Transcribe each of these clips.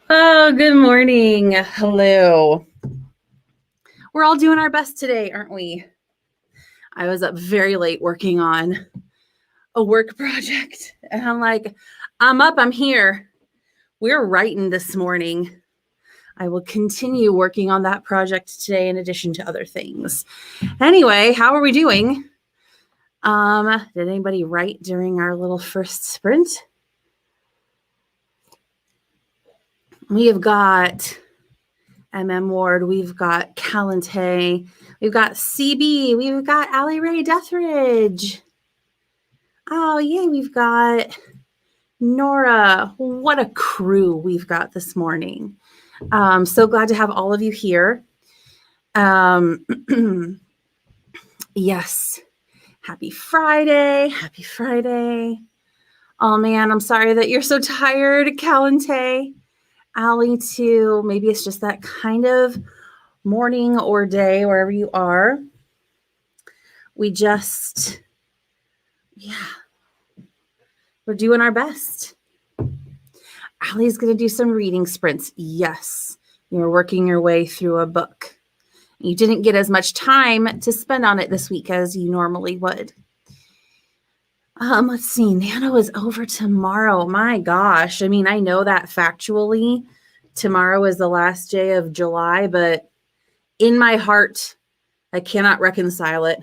Oh, good morning. Hello. We're all doing our best today, aren't we? I was up very late working on a work project, and I'm like, I'm up, I'm here. We're writing this morning. I will continue working on that project today in addition to other things. Anyway, how are we doing? Did anybody write during our little first sprint? We have got Ward, we've got Calente, we've got CB, we've got AllyDeatherageArt. Oh, yay, we've got Nora. What a crew we've got this morning. So glad to have all of you here. Yes, happy Friday. Happy Friday. Oh, man, I'm sorry that you're so tired, Calente. Allie, too. Maybe it's just that kind of morning or day, wherever you are. We're doing our best. Allie's going to do some reading sprints. Yes, you're working your way through a book. You didn't get as much time to spend on it this week as you normally would. Let's see. Nano is over tomorrow. My gosh. I mean, I know that factually tomorrow is the last day of July, but in my heart, I cannot reconcile it.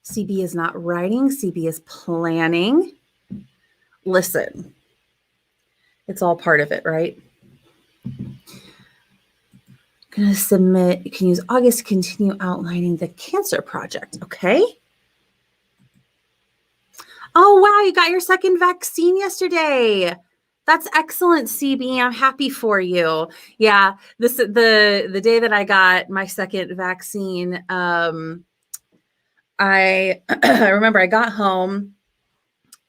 CB is not writing. CB is planning. Listen, it's all part of it, right? Going to submit. You can use August to continue outlining the cancer project. Okay. Oh, wow. You got your second vaccine yesterday. That's excellent, CB. I'm happy for you. Yeah. The day that I got my second vaccine, I remember I got home.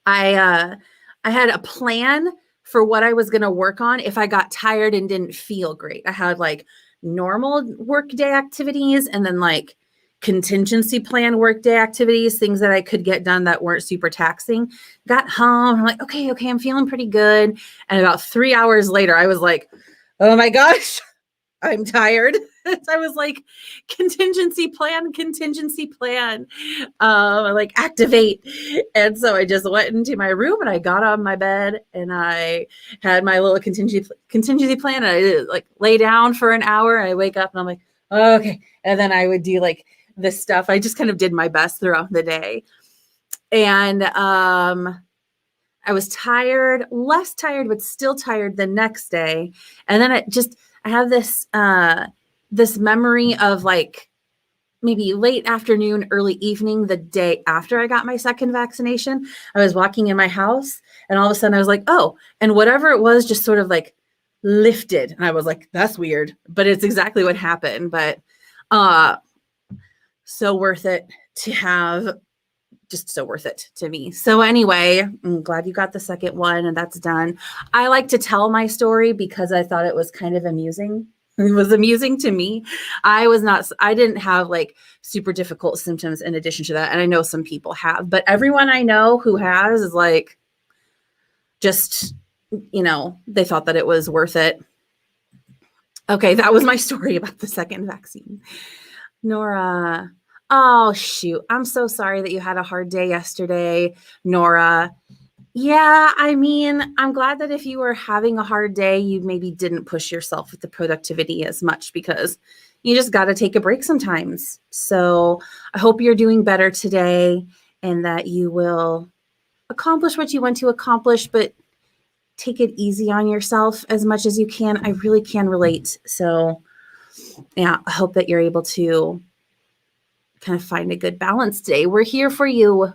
I had a plan for what I was going to work on if I got tired and didn't feel great. I had like normal workday activities and then like contingency plan workday activities, things that I could get done that weren't super taxing. Got home, I'm like, okay, I'm feeling pretty good. And about 3 hours later, I was like, oh my gosh, I'm tired. I was like, contingency plan, like activate. And so I just went into my room and I got on my bed and I had my little contingency plan. And I like lay down for an hour. And I wake up and I'm like, oh, okay. And then I would do like this stuff. I just kind of did my best throughout the day. And I was tired, less tired, but still tired the next day. And then I have this memory of like maybe late afternoon, early evening, the day after I got my second vaccination. I was walking in my house and all of a sudden I was like, oh, and whatever it was just sort of like lifted. And I was like, that's weird, but it's exactly what happened. But so worth it to have. Just so worth it to me. So anyway, I'm glad you got the second one and that's done. I like to tell my story because I thought it was kind of amusing. It was amusing to me. I didn't have like super difficult symptoms in addition to that. And I know some people have, but everyone I know who has is like, just, they thought that it was worth it. Okay. That was my story about the second vaccine. Nora. Oh, shoot. I'm so sorry that you had a hard day yesterday, Nora. Yeah, I mean, I'm glad that if you were having a hard day, you maybe didn't push yourself with the productivity as much because you just got to take a break sometimes. So I hope you're doing better today and that you will accomplish what you want to accomplish, but take it easy on yourself as much as you can. I really can relate. So yeah, I hope that you're able to kind of find a good balance today. We're here for you.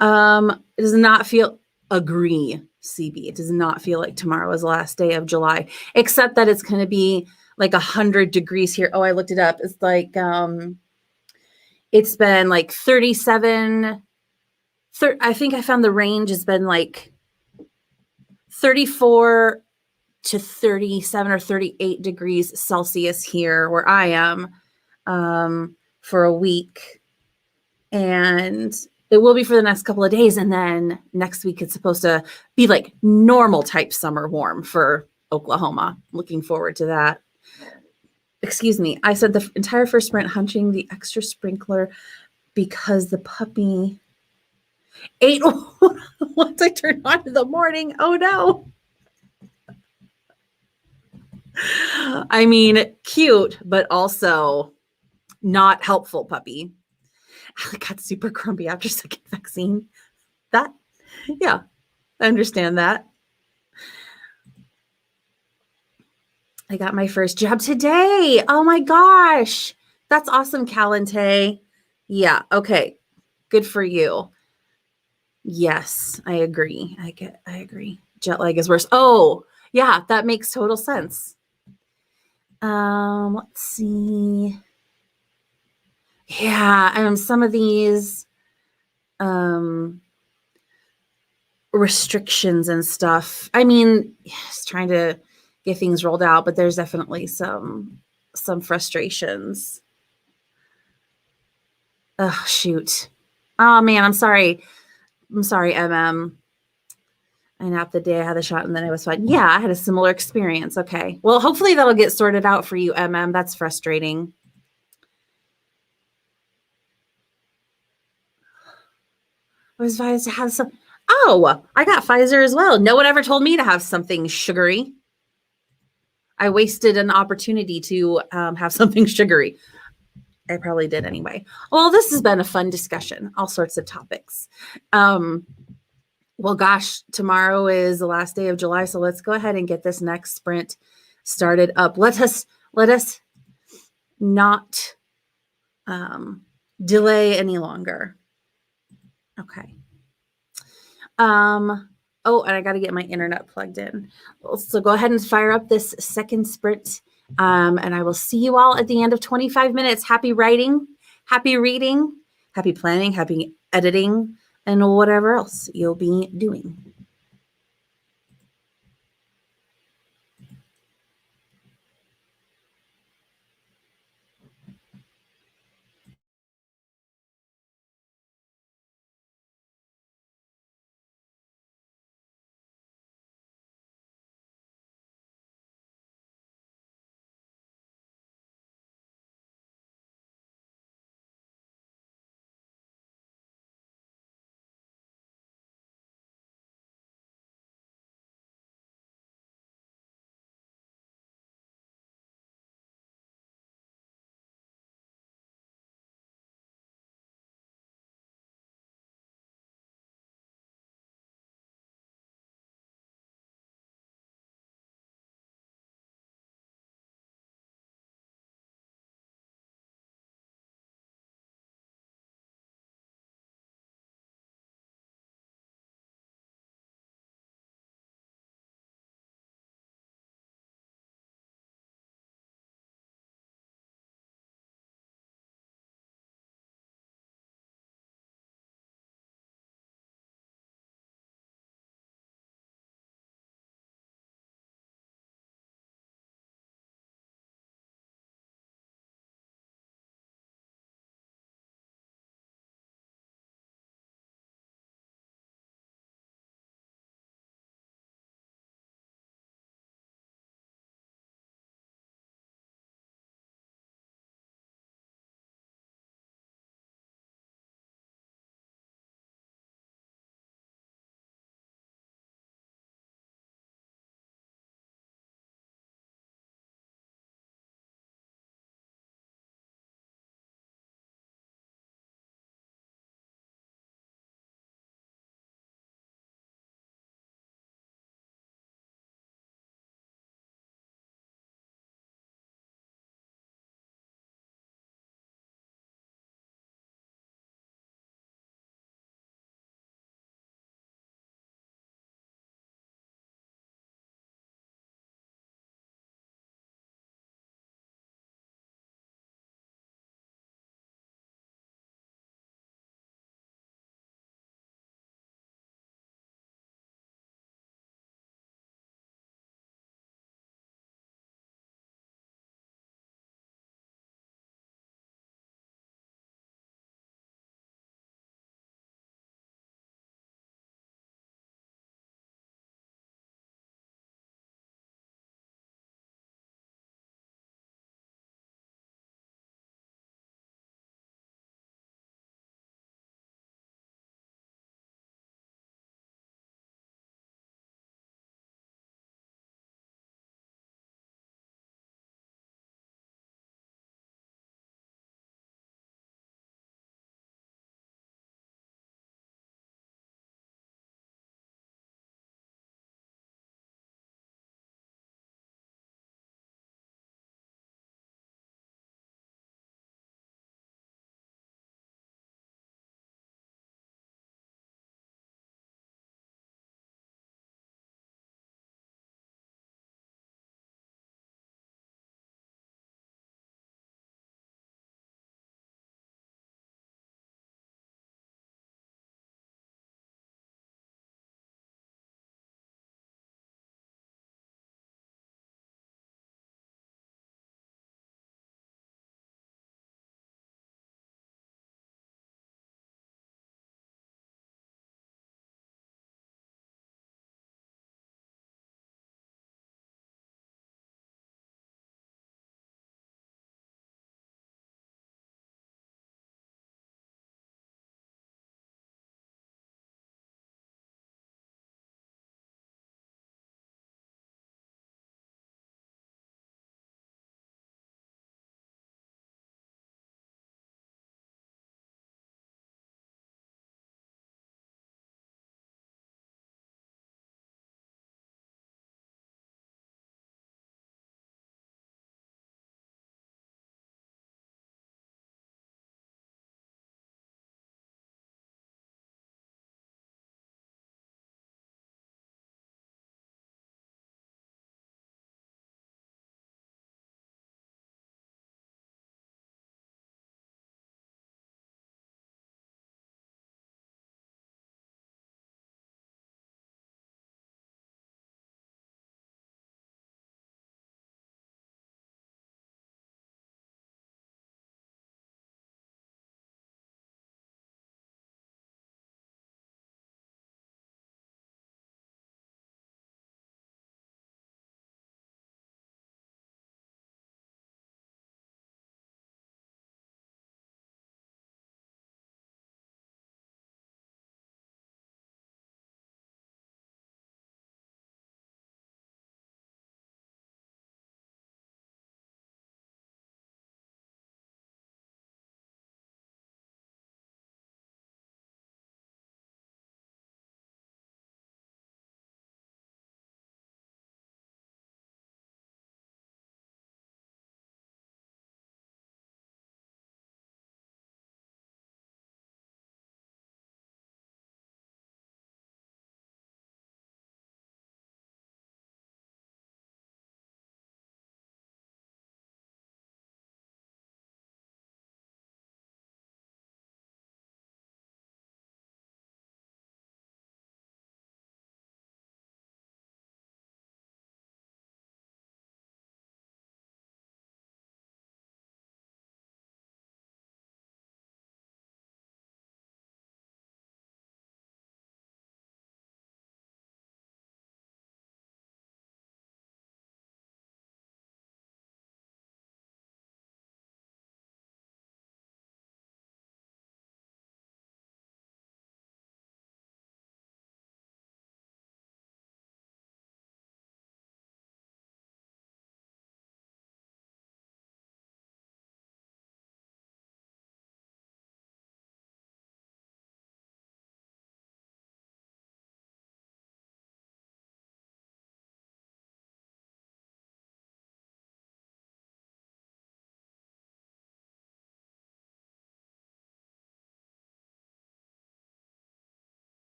It does not feel agree, CB. It does not feel like tomorrow is the last day of July, except that it's going to be like 100 degrees here. Oh, I looked it up. It's like, it's been like 37. I think I found the range has been like 34 to 37 or 38 degrees Celsius here where I am, for a week. And It will be for the next couple of days. And then next week, it's supposed to be like normal type summer warm for Oklahoma. Looking forward to that. Excuse me. I said the entire first sprint hunching the extra sprinkler because the puppy ate once I turned on in the morning. Oh no. I mean, cute, but also not helpful puppy. I got super grumpy after second vaccine. That, yeah, I understand that. I got my first jab today. Oh my gosh. That's awesome, Calente. Yeah, okay. Good for you. Yes, I agree. I agree. Jet lag is worse. Oh, yeah, that makes total sense. Let's see. Yeah, some of these restrictions and stuff. I mean, just trying to get things rolled out, but there's definitely some frustrations. Oh, shoot. Oh man, I'm sorry. I'm sorry, MM. I napped the day I had the shot and then I was fine. Yeah, I had a similar experience. Okay. Well, hopefully that'll get sorted out for you, MM. That's frustrating. I was advised to have some. Oh, I got Pfizer as well. No one ever told me to have something sugary. I wasted an opportunity to have something sugary. I probably did anyway. Well, this has been a fun discussion, all sorts of topics. Well, gosh, tomorrow is the last day of July, so let's go ahead and get this next sprint started up. Let us not delay any longer. Okay. Oh, and I got to get my internet plugged in. So go ahead and fire up this second sprint. And I will see you all at the end of 25 minutes. Happy writing, happy reading, happy planning, happy editing, and whatever else you'll be doing.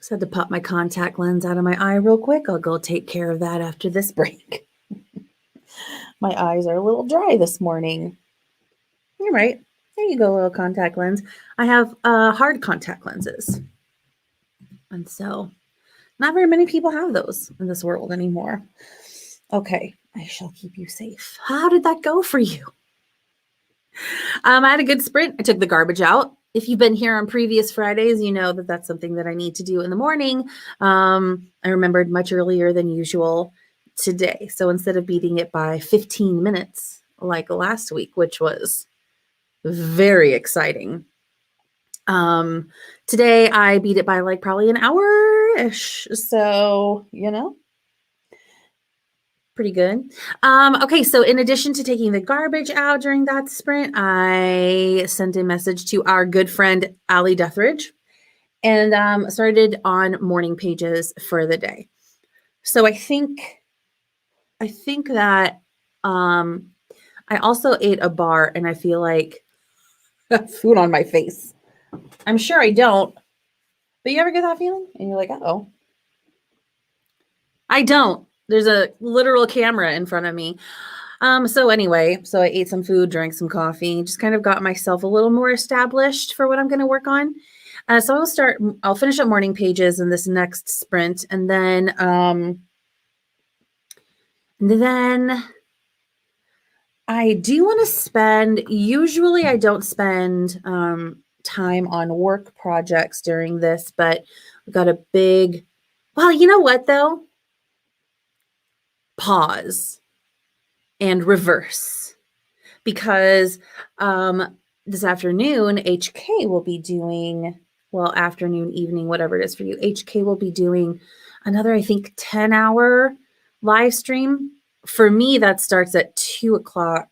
Just had to pop my contact lens out of my eye real quick. I'll go take care of that after this break. My eyes are a little dry this morning. You're right. There you go, little contact lens. I have hard contact lenses. And so not very many people have those in this world anymore. Okay, I shall keep you safe. How did that go for you? I had a good sprint. I took the garbage out. If you've been here on previous Fridays, you know that that's something that I need to do in the morning. I remembered much earlier than usual today. So instead of beating it by 15 minutes like last week, which was very exciting, today I beat it by like probably an hour-ish. So, you know, pretty good. Okay, so in addition to taking the garbage out during that sprint, I sent a message to our good friend AllyDeatherageArt and started on morning pages for the day. So I think that I also ate a bar and I feel like food on my face. I'm sure I don't, but you ever get that feeling? And you're like, uh-oh. I don't. There's a literal camera in front of me. So anyway, so I ate some food, drank some coffee, just kind of got myself a little more established for what I'm going to work on. So I'll finish up morning pages in this next sprint. And then I do want to usually I don't spend time on work projects during this, but we've got a big, well, you know what though? Pause and reverse, because this afternoon HK will be doing, well, afternoon, evening, whatever it is for you, HK will be doing another, I think, 10-hour live stream. For me, that starts at 2:00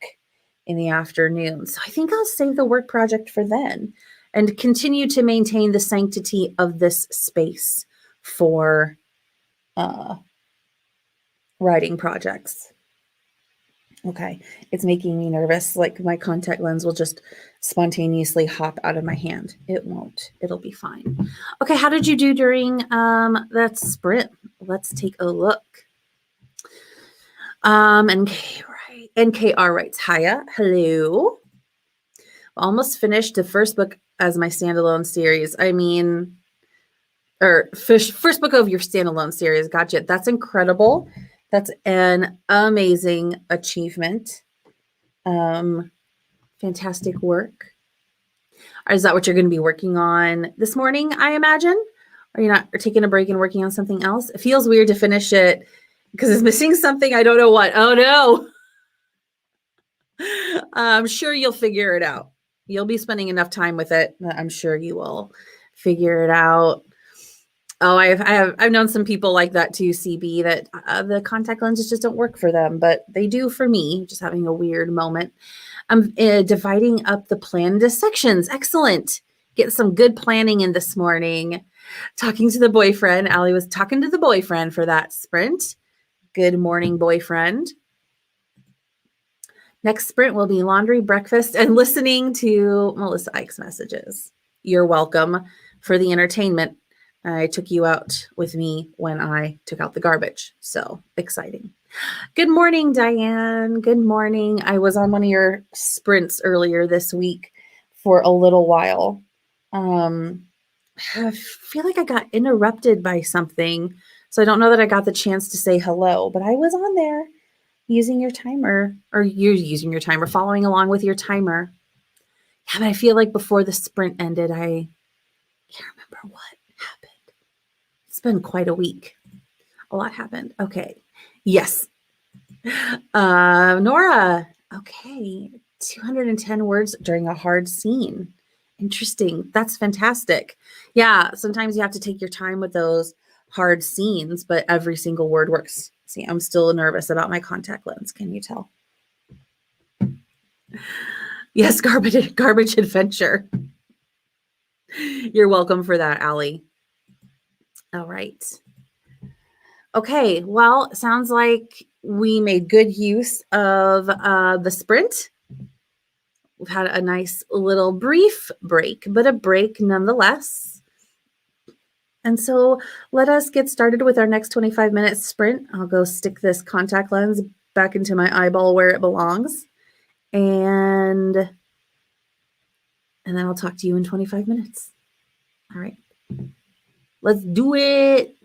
in the afternoon. So I think I'll save the work project for then and continue to maintain the sanctity of this space for writing projects. Okay, it's making me nervous. Like my contact lens will just spontaneously hop out of my hand. It won't. It'll be fine. Okay, how did you do during that sprint? Let's take a look. NKR writes, hiya, hello. Almost finished the first book as my standalone series. I mean, or first book of your standalone series. Gotcha. That's incredible. That's an amazing achievement. Fantastic work. Is that what you're going to be working on this morning, I imagine? Are you not taking a break and working on something else? It feels weird to finish it because it's missing something. I don't know what. Oh, no. I'm sure you'll figure it out. You'll be spending enough time with it that I'm sure you will figure it out. Oh, I've known some people like that too, CB, that the contact lenses just don't work for them, but they do for me, just having a weird moment. I'm dividing up the plan into sections. Excellent. Get some good planning in this morning. Talking to the boyfriend. Ally was talking to the boyfriend for that sprint. Good morning, boyfriend. Next sprint will be laundry, breakfast, and listening to Melissa Eick's messages. You're welcome for the entertainment. I took you out with me when I took out the garbage. So exciting. Good morning, Diane. Good morning. I was on one of your sprints earlier this week for a little while. I feel like I got interrupted by something. So I don't know that I got the chance to say hello, but I was on there using your timer, or you're using your timer, following along with your timer. Yeah, but I feel like before the sprint ended, I can't remember what happened. It's been quite a week. A lot happened. Okay. Yes. Nora. Okay. 210 words during a hard scene. Interesting. That's fantastic. Yeah. Sometimes you have to take your time with those hard scenes, but every single word works. See, I'm still nervous about my contact lens. Can you tell? Yes. Garbage adventure. You're welcome for that, Ally. All right. Okay, well, sounds like we made good use of the sprint. We've had a nice little brief break, but a break nonetheless. And so let us get started with our next 25-minute sprint. I'll go stick this contact lens back into my eyeball where it belongs. And then I'll talk to you in 25 minutes. All right. Let's do it.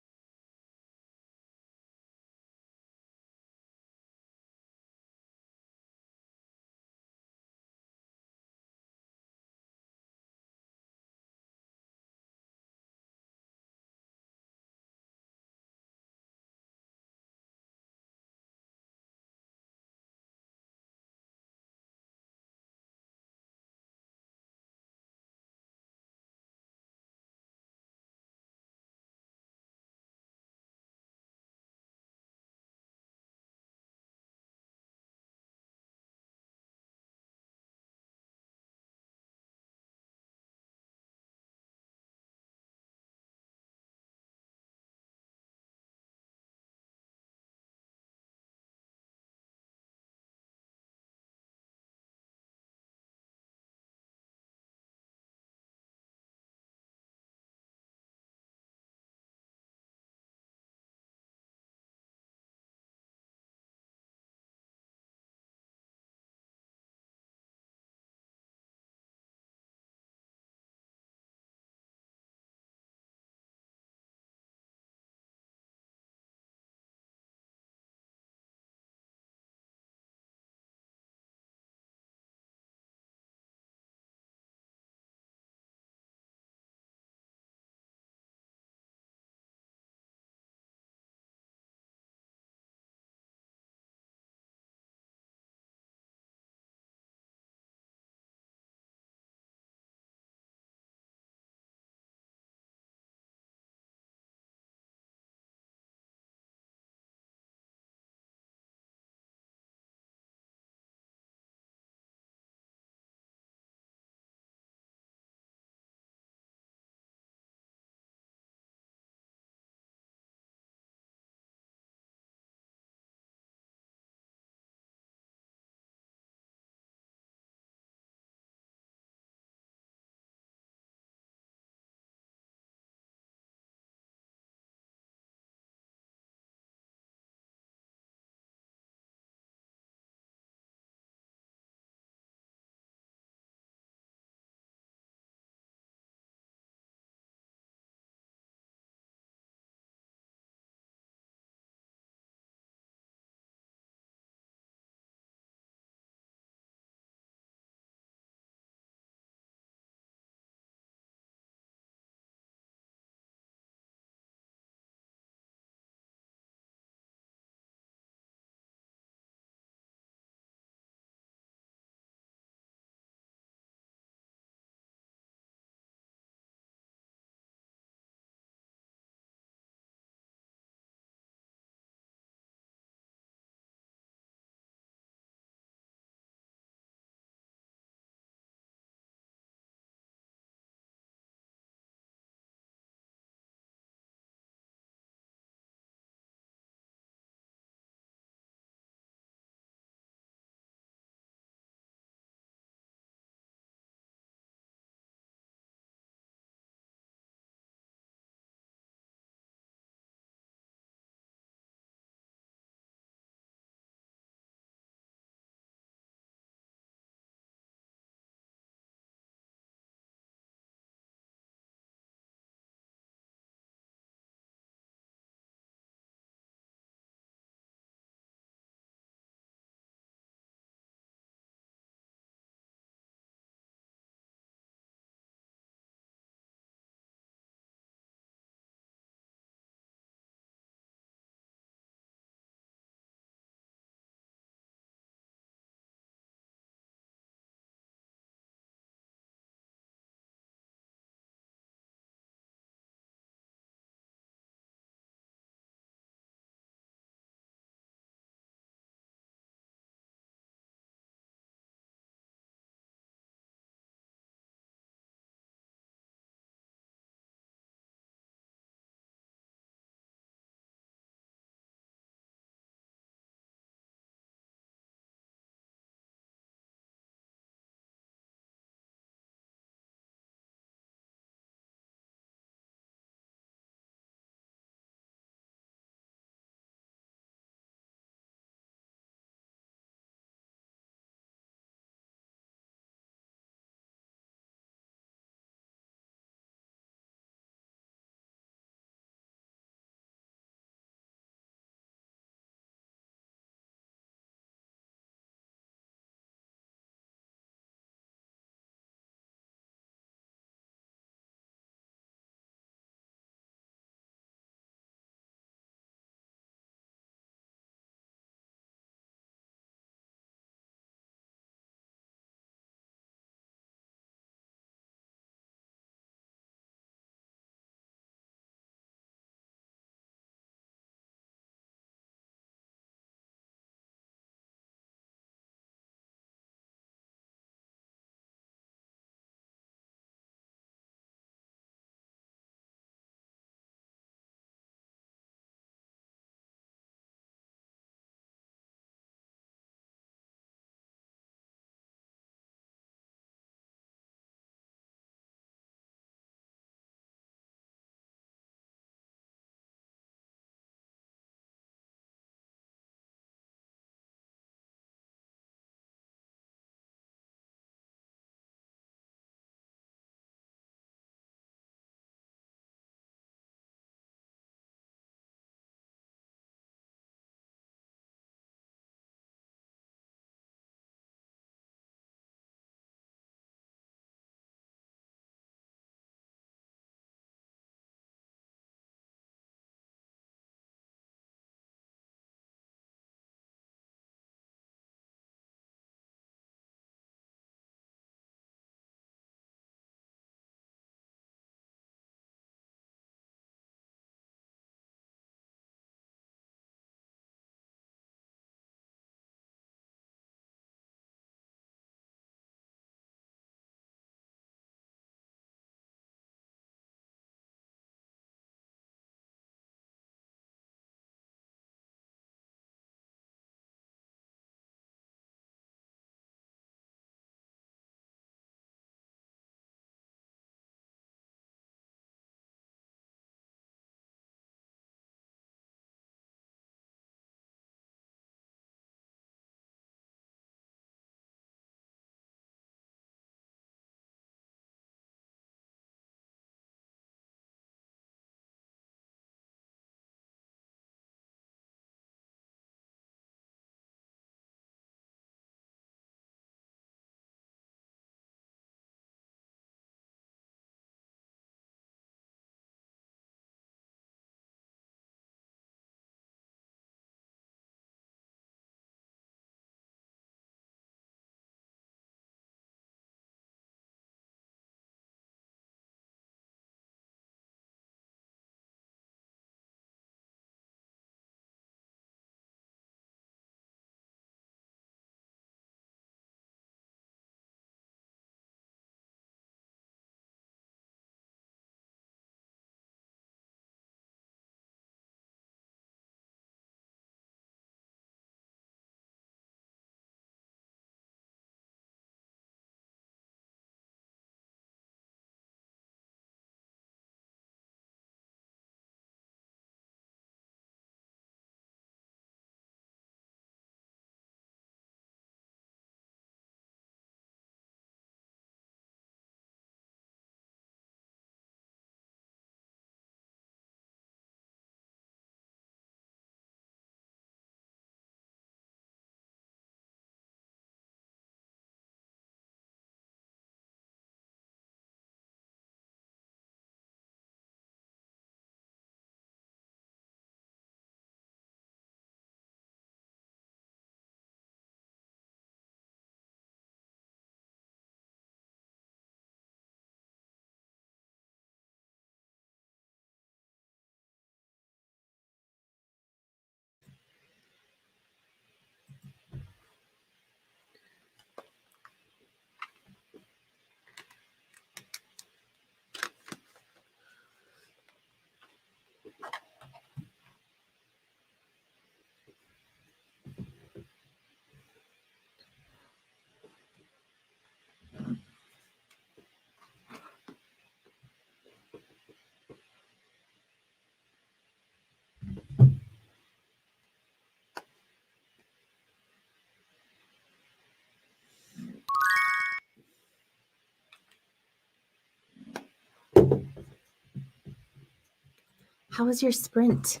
How was your sprint?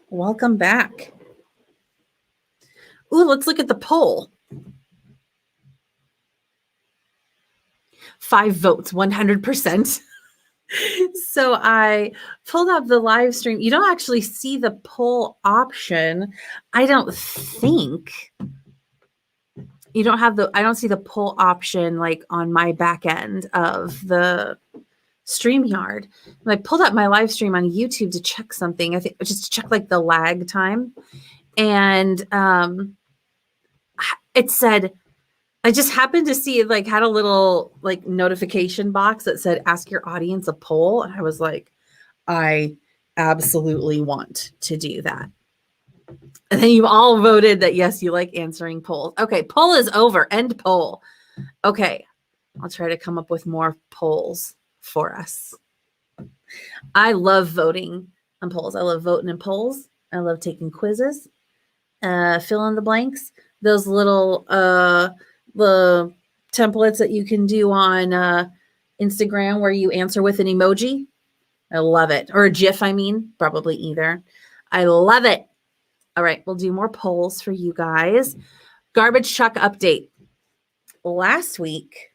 Welcome back. Ooh, let's look at the poll. 5 votes, 100%. So I pulled up the live stream. You don't actually see the poll option. I don't think. You don't have I don't see the poll option like on my back end of the StreamYard. And I pulled up my live stream on YouTube to check something. I think just to check like the lag time. And it said, I just happened to see it like had a little like notification box that said, ask your audience a poll. And I was like, I absolutely want to do that. And then you all voted that, yes, you like answering polls. Okay, poll is over. End poll. Okay, I'll try to come up with more polls for us. I love voting on polls. I love voting in polls. I love taking quizzes, fill in the blanks. Those little the templates that you can do on Instagram where you answer with an emoji. I love it. Or a GIF, I mean, probably either. I love it. All right, we'll do more polls for you guys. Garbage truck update. Last week,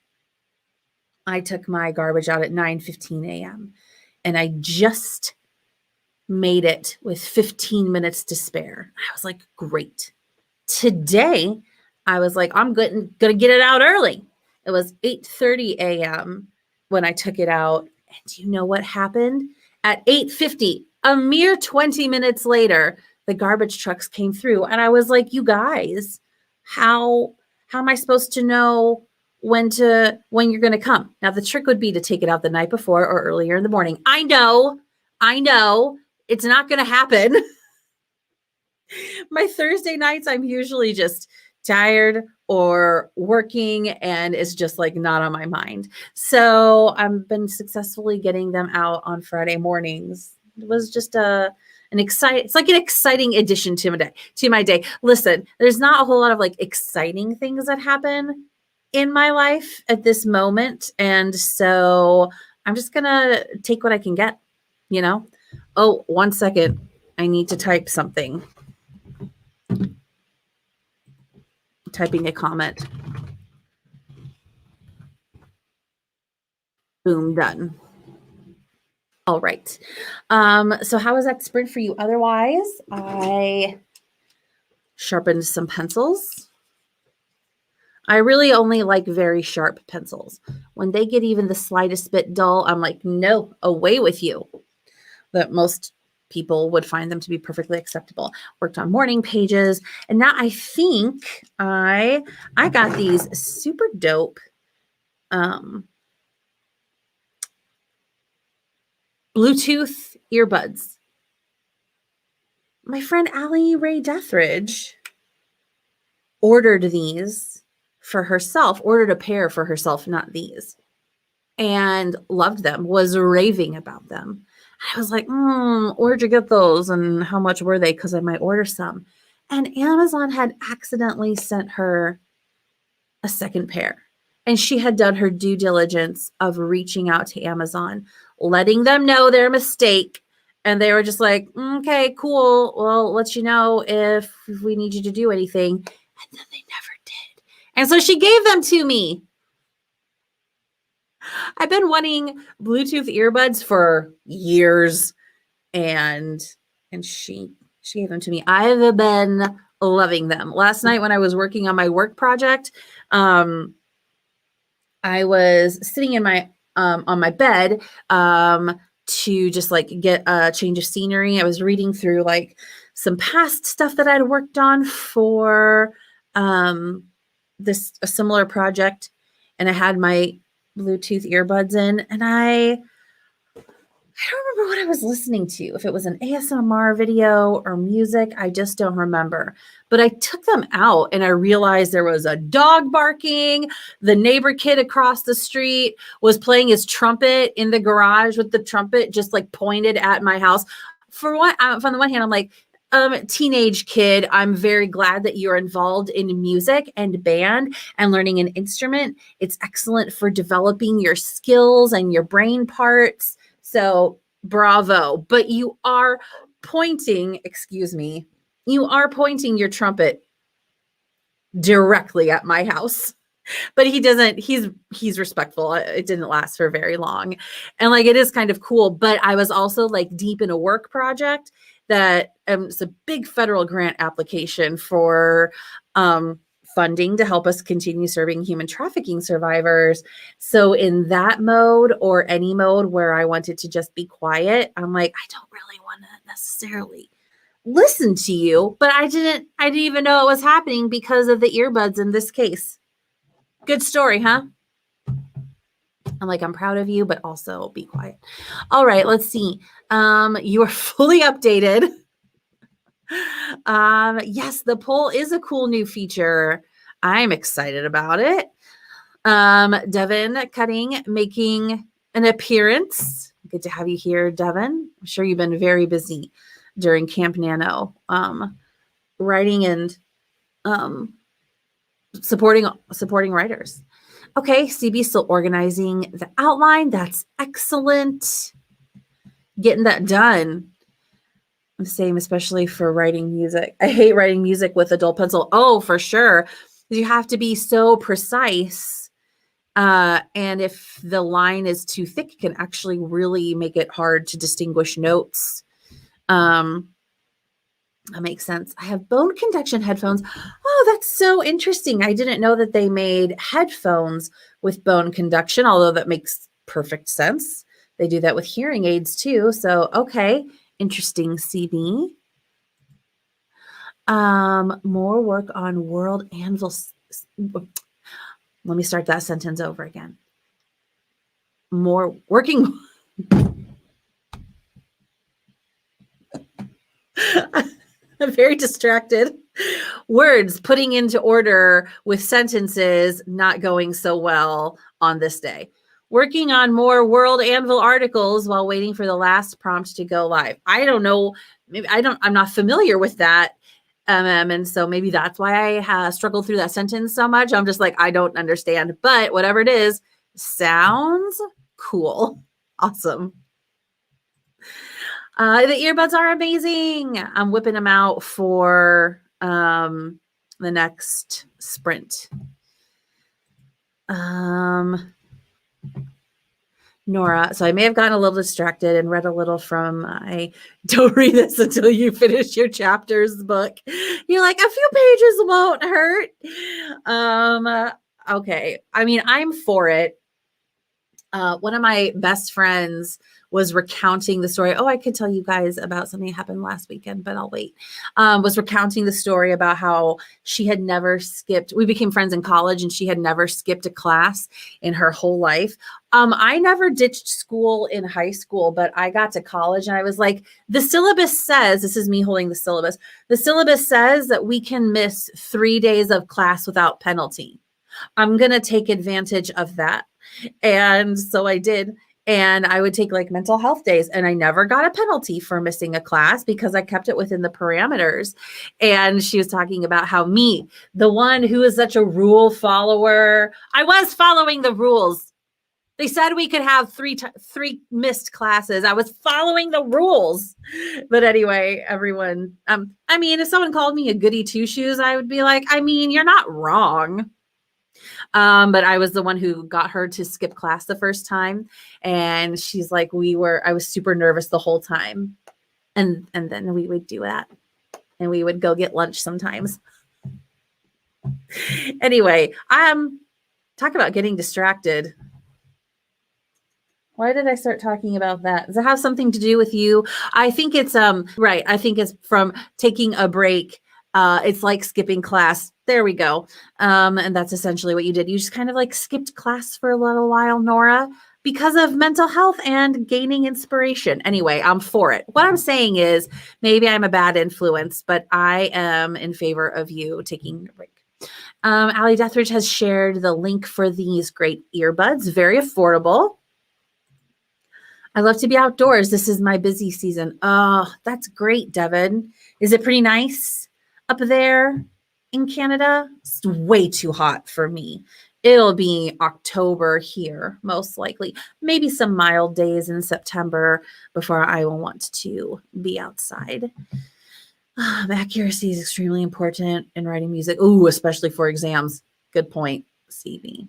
I took my garbage out at 9:15 a.m. and I just made it with 15 minutes to spare. I was like, great. Today, I was like, I'm gonna get it out early. It was 8:30 a.m. when I took it out. And do you know what happened? At 8:50, a mere 20 minutes later, the garbage trucks came through. And I was like, you guys, how am I supposed to know when you're going to come? Now, the trick would be to take it out the night before or earlier in the morning. I know it's not going to happen. My Thursday nights, I'm usually just tired or working and it's just like not on my mind. So I've been successfully getting them out on Friday mornings. It was just it's like an exciting addition to my day. Listen, there's not a whole lot of like exciting things that happen in my life at this moment. And so I'm just going to take what I can get, you know? Oh, 1 second. I need to type something. Typing a comment. Boom, done. All right. So how was that sprint for you? Otherwise, I sharpened some pencils. I really only like very sharp pencils. When they get even the slightest bit dull, I'm like, no, away with you. That most people would find them to be perfectly acceptable. Worked on morning pages. And now I think I got these super dope Bluetooth earbuds. My friend AllyDeatherageArt ordered these for herself, ordered a pair for herself, not these, and loved them, was raving about them. I was like, where'd you get those? And how much were they? Because I might order some. And Amazon had accidentally sent her a second pair. And she had done her due diligence of reaching out to Amazon, letting them know their mistake. And they were just like, okay, cool. We'll let you know if we need you to do anything. And then they never did. And so she gave them to me. I've been wanting Bluetooth earbuds for years. And she gave them to me. I've been loving them. Last night when I was working on my work project, I was sitting in my on my bed to just like get a change of scenery. I was reading through like some past stuff that I'd worked on for a similar project, and I had my Bluetooth earbuds in, and I don't remember what I was listening to, if it was an ASMR video or music. I just don't remember. But I took them out and I realized there was a dog barking. The neighbor kid across the street was playing his trumpet in the garage with the trumpet just like pointed at my house. From the one hand, I'm like, teenage kid, I'm very glad that you're involved in music and band and learning an instrument. It's excellent for developing your skills and your brain parts. So Bravo. But you are pointing, excuse me, you are pointing your trumpet directly at my house. But he doesn't, he's respectful. It didn't last for very long. And like, it is kind of cool. But I was also like deep in a work project that it's a big federal grant application for funding to help us continue serving human trafficking survivors. So in that mode, or any mode where I wanted to just be quiet, I'm like, I don't really want to necessarily listen to you, but I didn't even know it was happening because of the earbuds in this case. Good story, huh? I'm like, I'm proud of you, but also be quiet. All right, let's see. You are fully updated. Yes, the poll is a cool new feature. I'm excited about it. Devin Cutting making an appearance. Good to have you here, Devin. I'm sure you've been very busy during Camp Nano, writing and supporting writers. Okay, CB still organizing the outline. That's excellent. Getting that done. I'm saying, especially for writing music. I hate writing music with a dull pencil. Oh, for sure. You have to be so precise. And if the line is too thick, it can actually really make it hard to distinguish notes. That makes sense. I have bone conduction headphones. Oh, that's so interesting. I didn't know that they made headphones with bone conduction, although that makes perfect sense. They do that with hearing aids too. So, okay. Interesting, CB. More work on World Anvil. Let me start that sentence over again. More working. I'm very distracted. Words putting into order with sentences not going so well on this day. Working on more World Anvil articles while waiting for the last prompt to go live. I don't know. Maybe I'm not familiar with that. And so maybe that's why I struggled through that sentence so much. I'm just like, I don't understand, but whatever it is, sounds cool. Awesome. The earbuds are amazing. I'm whipping them out for the next sprint. Nora, so I may have gotten a little distracted and read a little from don't read this until you finish your chapters book. You're like, a few pages won't hurt. Okay. I mean, I'm for it. One of my best friends was recounting the story. Oh, I could tell you guys about something that happened last weekend, but I'll wait. Was recounting the story about how she had never skipped. We became friends in college and she had never skipped a class in her whole life. I never ditched school in high school, but I got to college and I was like, the syllabus says, this is me holding the syllabus. The syllabus says that we can miss 3 days of class without penalty. I'm going to take advantage of that. And so I did. And I would take like mental health days and I never got a penalty for missing a class because I kept it within the parameters. And she was talking about how me, the one who is such a rule follower, I was following the rules. They said we could have three missed classes. I was following the rules. But anyway, everyone, I mean, if someone called me a goody two shoes, I would be like, I mean, you're not wrong. But I was the one who got her to skip class the first time. And she's like, I was super nervous the whole time. And then we would do that. And we would go get lunch sometimes. Anyway, talk about getting distracted. Why did I start talking about that? Does it have something to do with you? I think it's, right. I think it's from taking a break. It's like skipping class. There we go. And that's essentially what you did. You just kind of like skipped class for a little while, Nora, because of mental health and gaining inspiration. Anyway, I'm for it. What I'm saying is maybe I'm a bad influence, but I am in favor of you taking a break. AllyDeatherageArt has shared the link for these great earbuds. Very affordable. I love to be outdoors. This is my busy season. Oh, that's great, Devin. Is it pretty nice up there in Canada? It's way too hot for me. it'll be October here, most likely. Maybe some mild days in September before I will want to be outside. Accuracy is extremely important in writing music. Ooh, especially for exams. Good point, Stevie.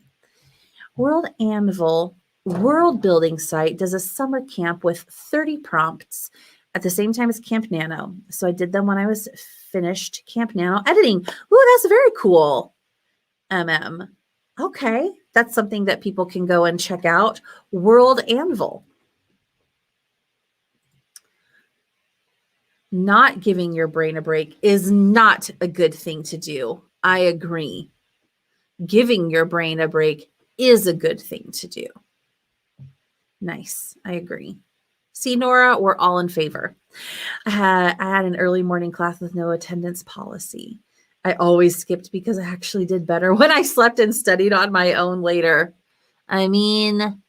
World Anvil world building site does a summer camp with 30 prompts at the same time as Camp Nano. So I did them when I was finished Camp Nano editing. Ooh, that's very cool. Okay, that's something that people can go and check out. World Anvil. Not giving your brain a break is not a good thing to do. I agree. Giving your brain a break is a good thing to do. Nice. I agree. See, Nora, we're all in favor. I had an early morning class with no attendance policy. I always skipped because I actually did better when I slept and studied on my own later. I mean,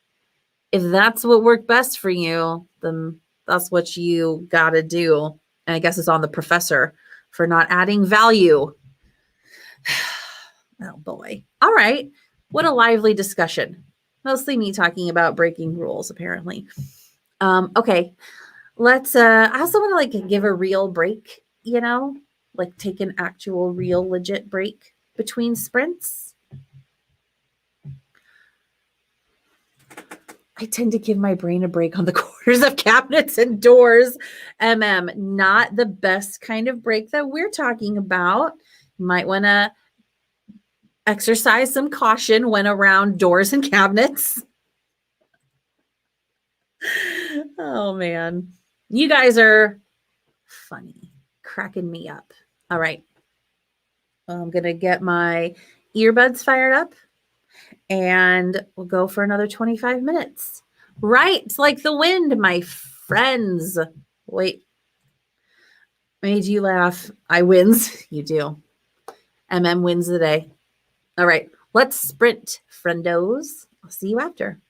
if that's what worked best for you, then that's what you got to do. And I guess it's on the professor for not adding value. Oh boy. All right. What a lively discussion. Mostly me talking about breaking rules, apparently. Okay. Let's I also want to like give a real break, like take an actual real legit break between sprints. I tend to give my brain a break on the corners of cabinets and doors. Not the best kind of break that we're talking about. You might want to exercise some caution when around doors and cabinets. Oh man. You guys are funny, cracking me up. All right. I'm going to get my earbuds fired up and we'll go for another 25 minutes. Right, like the wind, my friends. Wait, made you laugh. I wins. You do. Wins the day. All right, let's sprint, friendos. I'll see you after.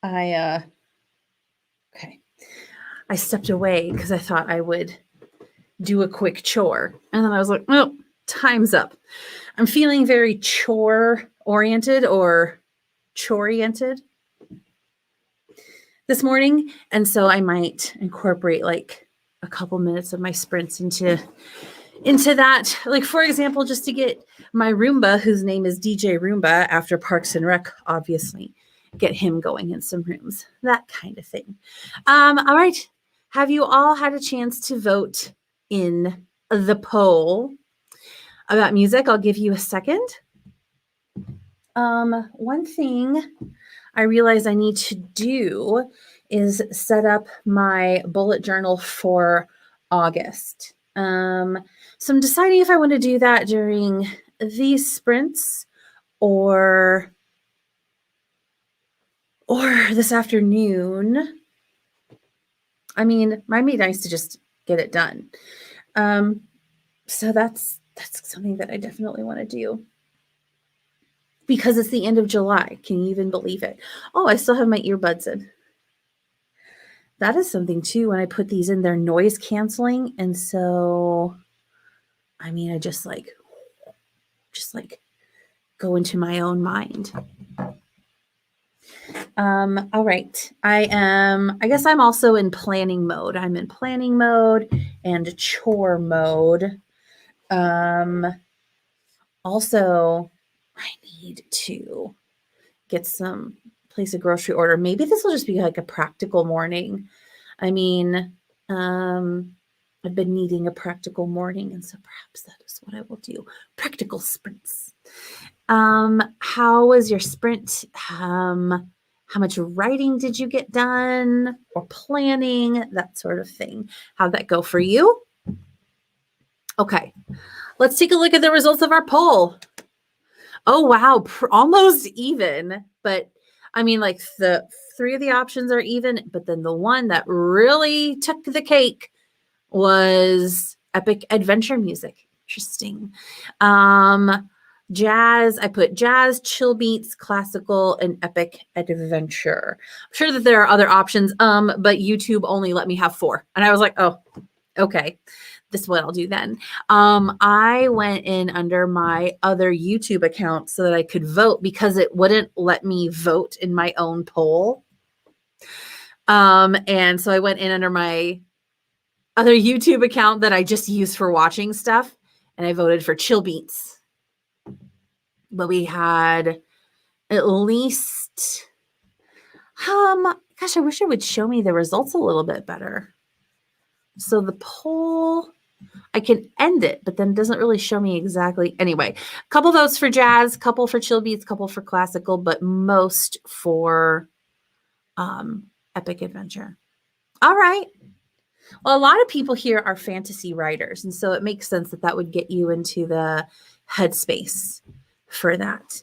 Okay. I stepped away because I thought I would do a quick chore. And then I was like, oh, time's up. I'm feeling very chore oriented or chore-oriented this morning. And so I might incorporate like a couple minutes of my sprints into that. Like, for example, just to get my Roomba, whose name is DJ Roomba after Parks and Rec, obviously, get him going in some rooms, that kind of thing. All right. Have you all had a chance to vote in the poll about music? I'll give you a second. One thing I realize I need to do is set up my bullet journal for August. So I'm deciding if I want to do that during these sprints or this afternoon. I mean, it might be nice to just get it done. So that's something that I definitely want to do because it's the end of July. Can you even believe it? Oh, I still have my earbuds in. That is something too. When I put these in, they're noise canceling. And so, I mean, I just like go into my own mind. All right. I guess I'm also in planning mode. I'm in planning mode and chore mode. Also, I need to place a grocery order. Maybe this will just be like a practical morning. I mean, I've been needing a practical morning, and so perhaps that is what I will do. Practical sprints. How was your sprint? How much writing did you get done or planning, that sort of thing? How'd that go for you? Okay, let's take a look at the results of our poll. Oh, wow, almost even, but I mean, like the 3 of the options are even, but then the one that really took the cake was epic adventure music. Interesting. Jazz, I put jazz, chill beats, classical, and epic adventure. I'm sure that there are other options, but YouTube only let me have 4. And I was like, oh, okay. This is what I'll do then. I went in under my other YouTube account so that I could vote because it wouldn't let me vote in my own poll. And so I went in under my other YouTube account that I just use for watching stuff, and I voted for chill beats. But we had at least, gosh, I wish it would show me the results a little bit better. So the poll, I can end it, but then it doesn't really show me exactly. Anyway, a couple votes for jazz, couple for chill beats, couple for classical, but most for epic adventure. All right. Well, a lot of people here are fantasy writers, and so it makes sense that that would get you into the headspace for that.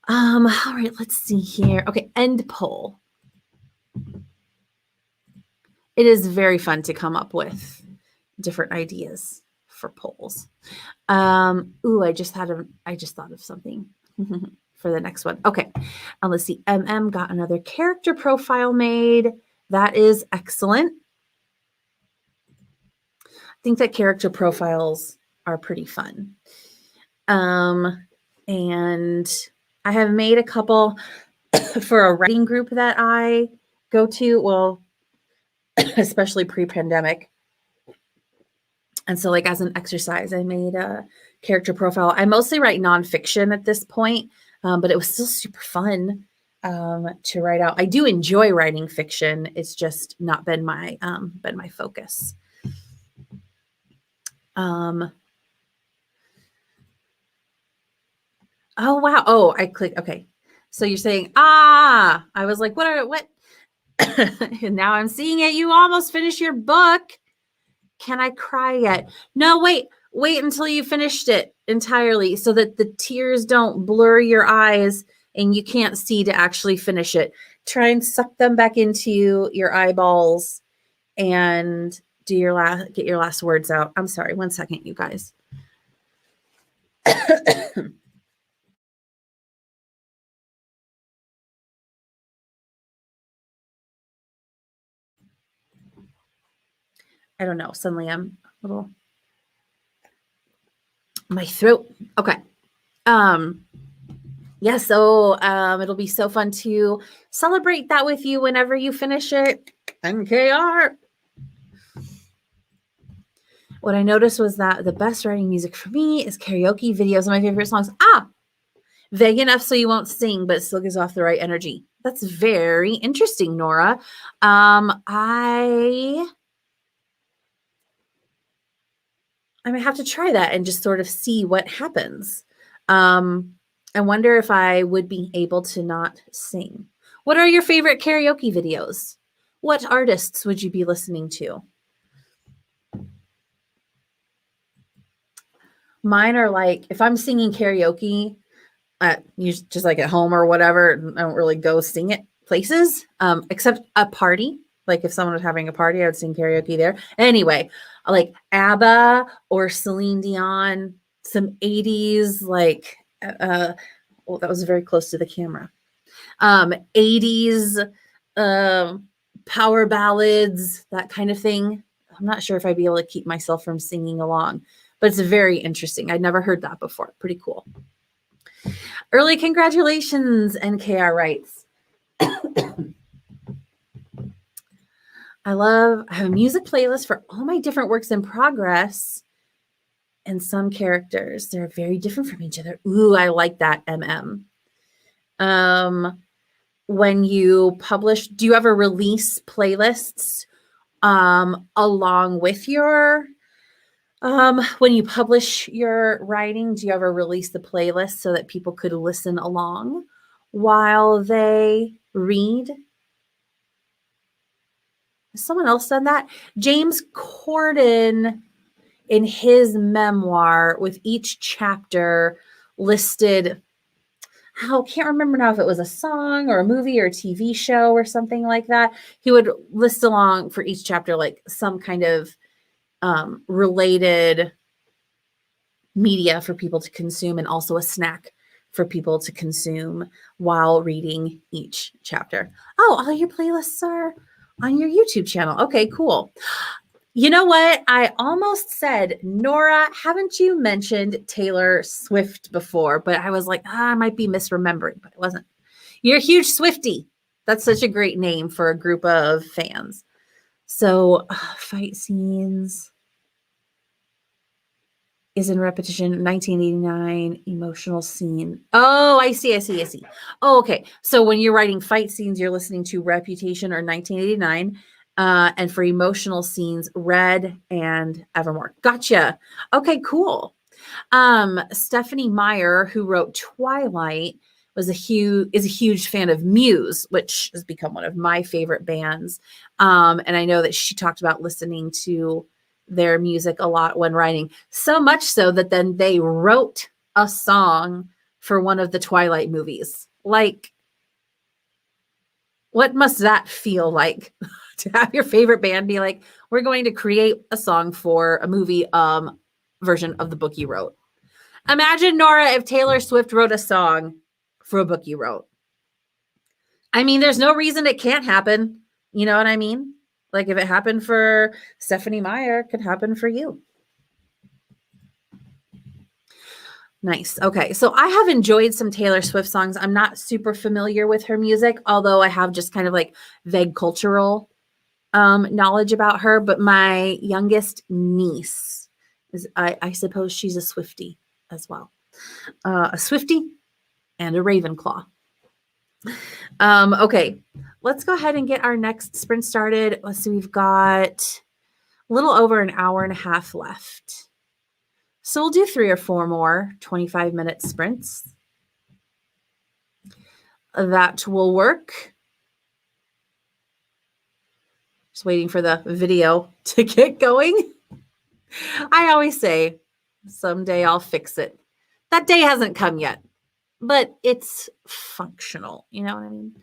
All right, let's see here. Okay, end poll. It is very fun to come up with different ideas for polls. Ooh, I just thought of something for the next one. Okay, let's see. MM got another character profile made. That is excellent. I think that character profiles are pretty fun. And I have made a couple for a writing group that I go to, well, especially pre-pandemic. And so like as an exercise, I made a character profile. I mostly write nonfiction at this point, but it was still super fun to write out. I do enjoy writing fiction. It's just not been my focus. Oh, wow. Oh, I clicked. Okay. So you're saying, I was like, what? And now I'm seeing it. You almost finished your book. Can I cry yet? No, wait until you finished it entirely so that the tears don't blur your eyes and you can't see to actually finish it. Try and suck them back into your eyeballs and get your last words out. I'm sorry. 1 second, you guys. I don't know. Suddenly I'm a little, my throat. Okay. Um, yeah, so it'll be so fun to celebrate that with you whenever you finish it. NKR. What I noticed was that the best writing music for me is karaoke videos of my favorite songs. Vague enough so you won't sing, but it still gives off the right energy. That's very interesting, Nora. I might have to try that and just sort of see what happens. I wonder if I would be able to not sing. What are your favorite karaoke videos? What artists would you be listening to? Mine are like, if I'm singing karaoke, just like at home or whatever, I don't really go sing it places, except a party. Like if someone was having a party, I would sing karaoke there. Anyway, I like ABBA or Celine Dion, some 80s, like, well, that was very close to the camera. 80s, power ballads, that kind of thing. I'm not sure if I'd be able to keep myself from singing along, but it's very interesting. I'd never heard that before. Pretty cool. Early congratulations, NKR writes. I have a music playlist for all my different works in progress and some characters. They're very different from each other. Ooh, I like that, MM. When you publish, do you ever release playlists along with your when you publish your writing? Do you ever release the playlist so that people could listen along while they read? Has someone else done that? James Corden, in his memoir, with each chapter listed, I can't remember now if it was a song or a movie or a TV show or something like that. He would list along for each chapter like some kind of related media for people to consume, and also a snack for people to consume while reading each chapter. Oh, all your playlists are on your YouTube channel. Okay, cool. You know what? I almost said, Nora, haven't you mentioned Taylor Swift before? But I was like, I might be misremembering, but it wasn't. You're a huge Swiftie. That's such a great name for a group of fans. So, fight scenes is in repetition. 1989 emotional scene. Oh, I see. Oh, okay. So when you're writing fight scenes, you're listening to Reputation or 1989. And for emotional scenes, Red and Evermore. Gotcha. Okay, cool. Stephanie Meyer, who wrote Twilight, is a huge fan of Muse, which has become one of my favorite bands. And I know that she talked about listening to their music a lot when writing, so much so that then they wrote a song for one of the Twilight movies. Like, what must that feel like to have your favorite band be like, we're going to create a song for a movie version of the book you wrote? Imagine, Nora, if Taylor Swift wrote a song for a book you wrote. I mean, there's no reason it can't happen. You know what I mean? Like if it happened for Stephanie Meyer, it could happen for you. Nice. Okay. So I have enjoyed some Taylor Swift songs. I'm not super familiar with her music, although I have just kind of like vague cultural knowledge about her. But my youngest niece is, I suppose she's a Swiftie as well. A Swiftie and a Ravenclaw. Okay, let's go ahead and get our next sprint started. Let's see, we've got a little over an hour and a half left. So we'll do 3 or 4 more 25-minute sprints. That will work. Just waiting for the video to get going. I always say, someday I'll fix it. That day hasn't come yet, but it's functional. You know what I mean?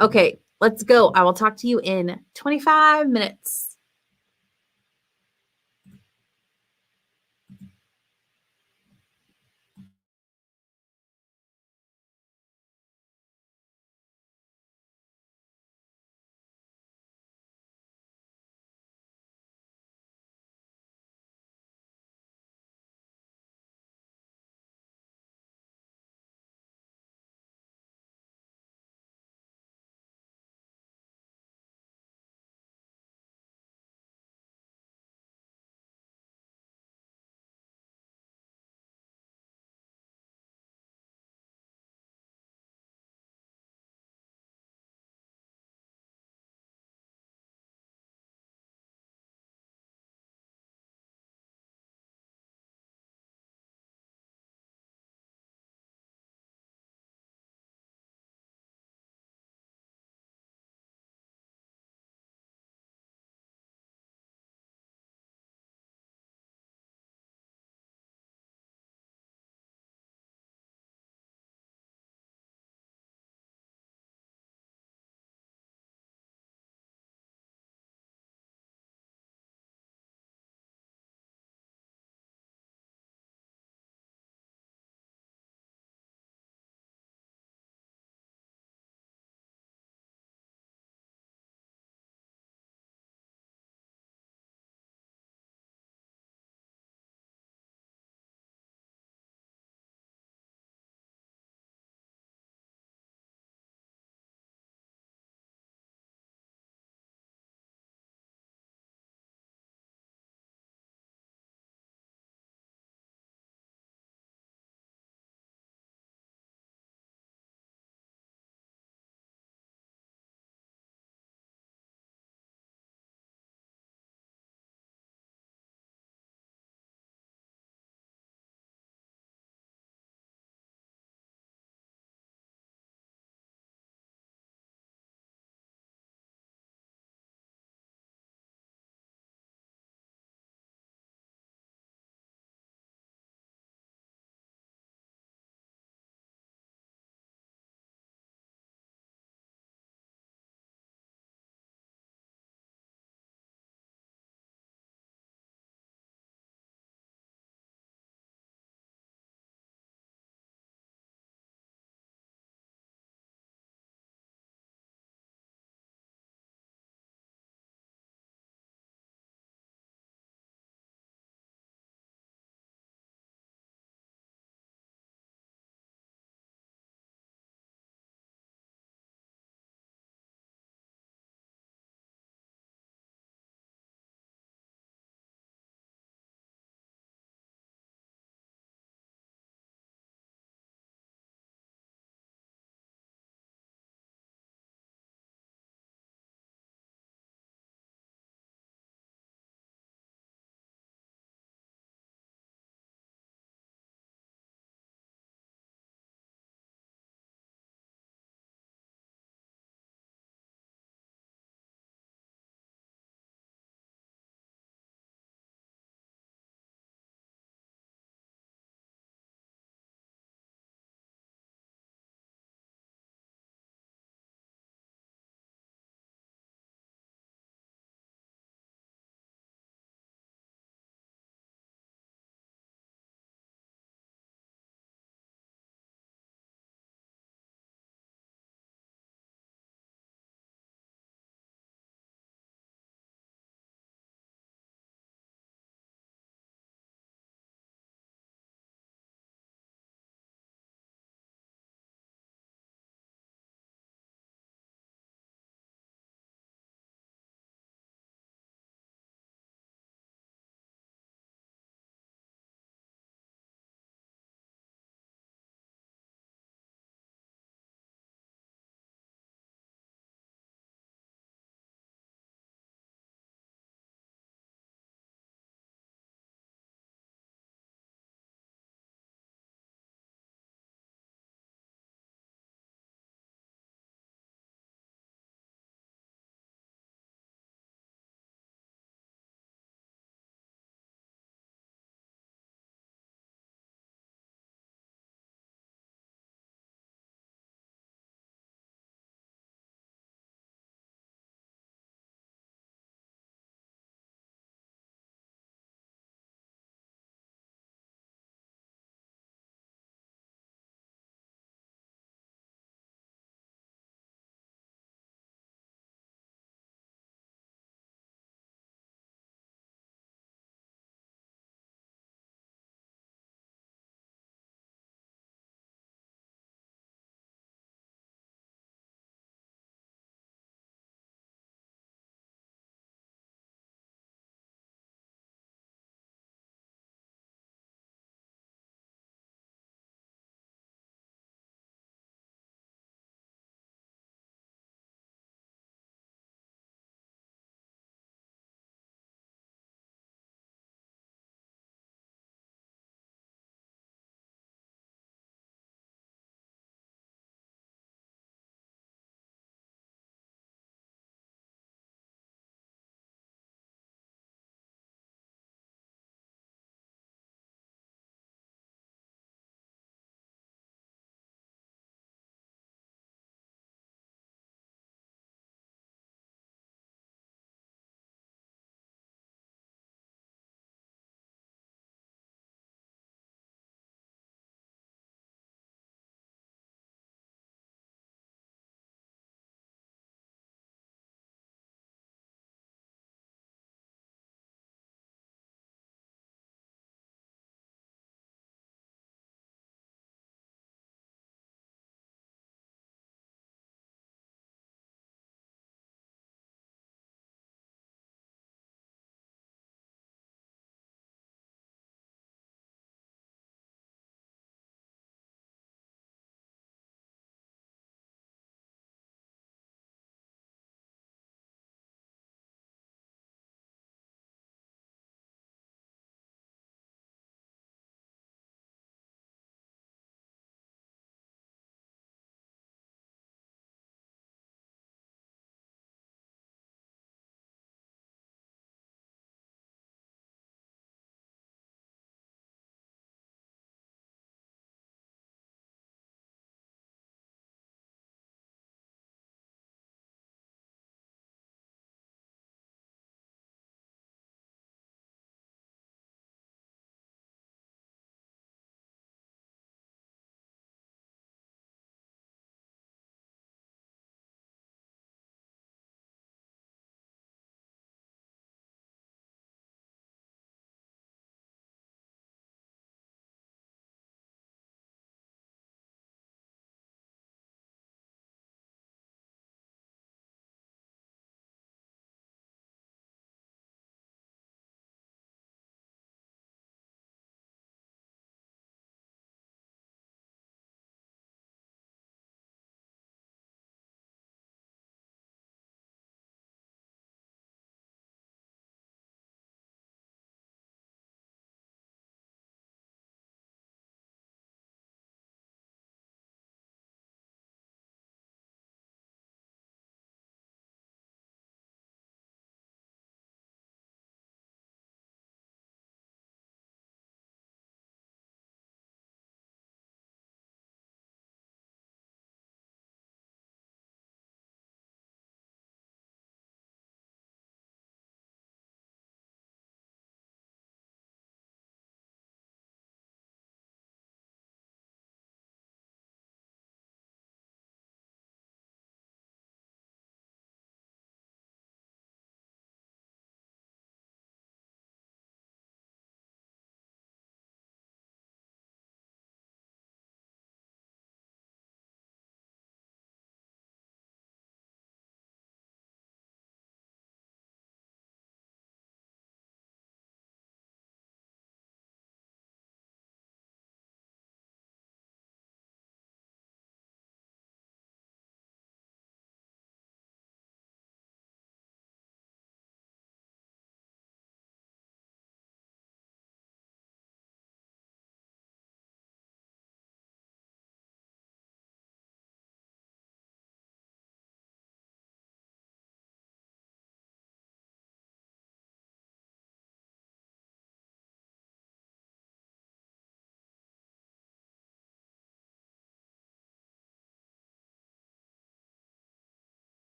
Okay, let's go. I will talk to you in 25 minutes.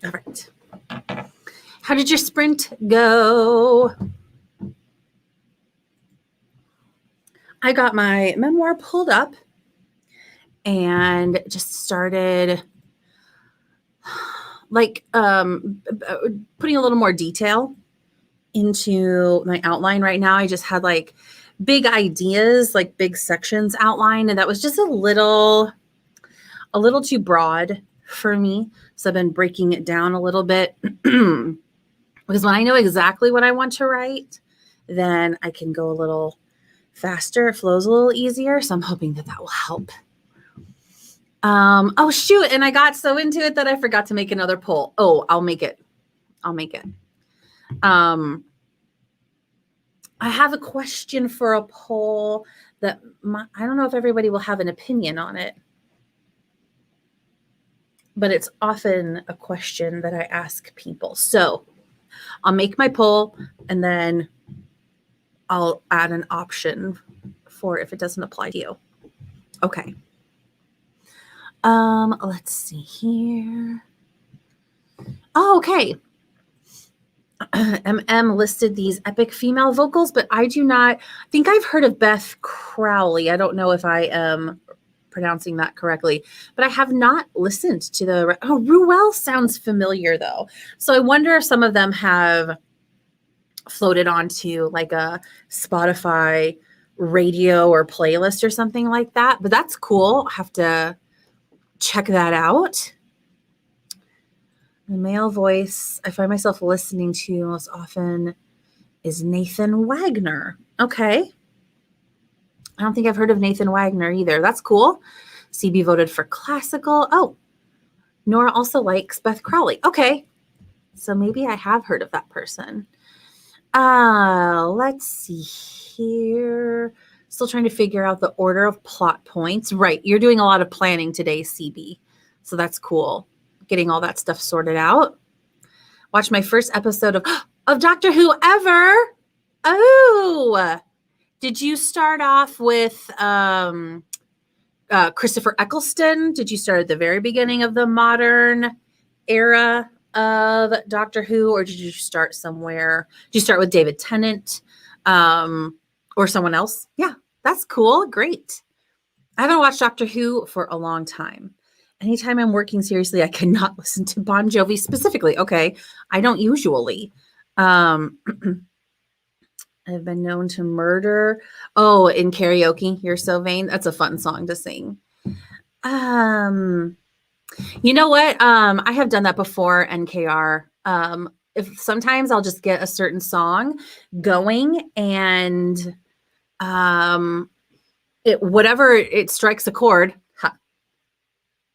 All right. How did your sprint go? I got my memoir pulled up and just started like putting a little more detail into my outline. Right now I just had like big ideas, like big sections outlined, and that was just a little too broad for me. So I've been breaking it down a little bit because when I know exactly what I want to write, then I can go a little faster. It flows a little easier. So I'm hoping that will help. Oh shoot. And I got so into it that I forgot to make another poll. Oh, I'll make it. I have a question for a poll that I don't know if everybody will have an opinion on it, but it's often a question that I ask people. So I'll make my poll and then I'll add an option for if it doesn't apply to you. Okay. Let's see here. Oh, okay. MM listed these epic female vocals, but I do not think I've heard of Beth Crowley. I don't know if I am pronouncing that correctly, but I have not listened to the, Ruel sounds familiar though. So I wonder if some of them have floated onto like a Spotify radio or playlist or something like that, but that's cool. I'll have to check that out. The male voice I find myself listening to most often is Nathan Wagner. Okay. I don't think I've heard of Nathan Wagner either. That's cool. CB voted for classical. Oh, Nora also likes Beth Crowley. Okay. So maybe I have heard of that person. Let's see here. Still trying to figure out the order of plot points. Right. You're doing a lot of planning today, CB. So that's cool. Getting all that stuff sorted out. Watch my first episode of Doctor Who ever. Oh, did you start off with Christopher Eccleston? Did you start at the very beginning of the modern era of Doctor Who, or did you start somewhere? Did you start with David Tennant or someone else? Yeah, that's cool. Great. I haven't watched Doctor Who for a long time. Anytime I'm working seriously, I cannot listen to Bon Jovi specifically. Okay. I don't usually. I've been known to murder. Oh, in karaoke, You're So Vain. That's a fun song to sing. You know what? I have done that before, NKR. If sometimes I'll just get a certain song going and whatever it strikes a chord,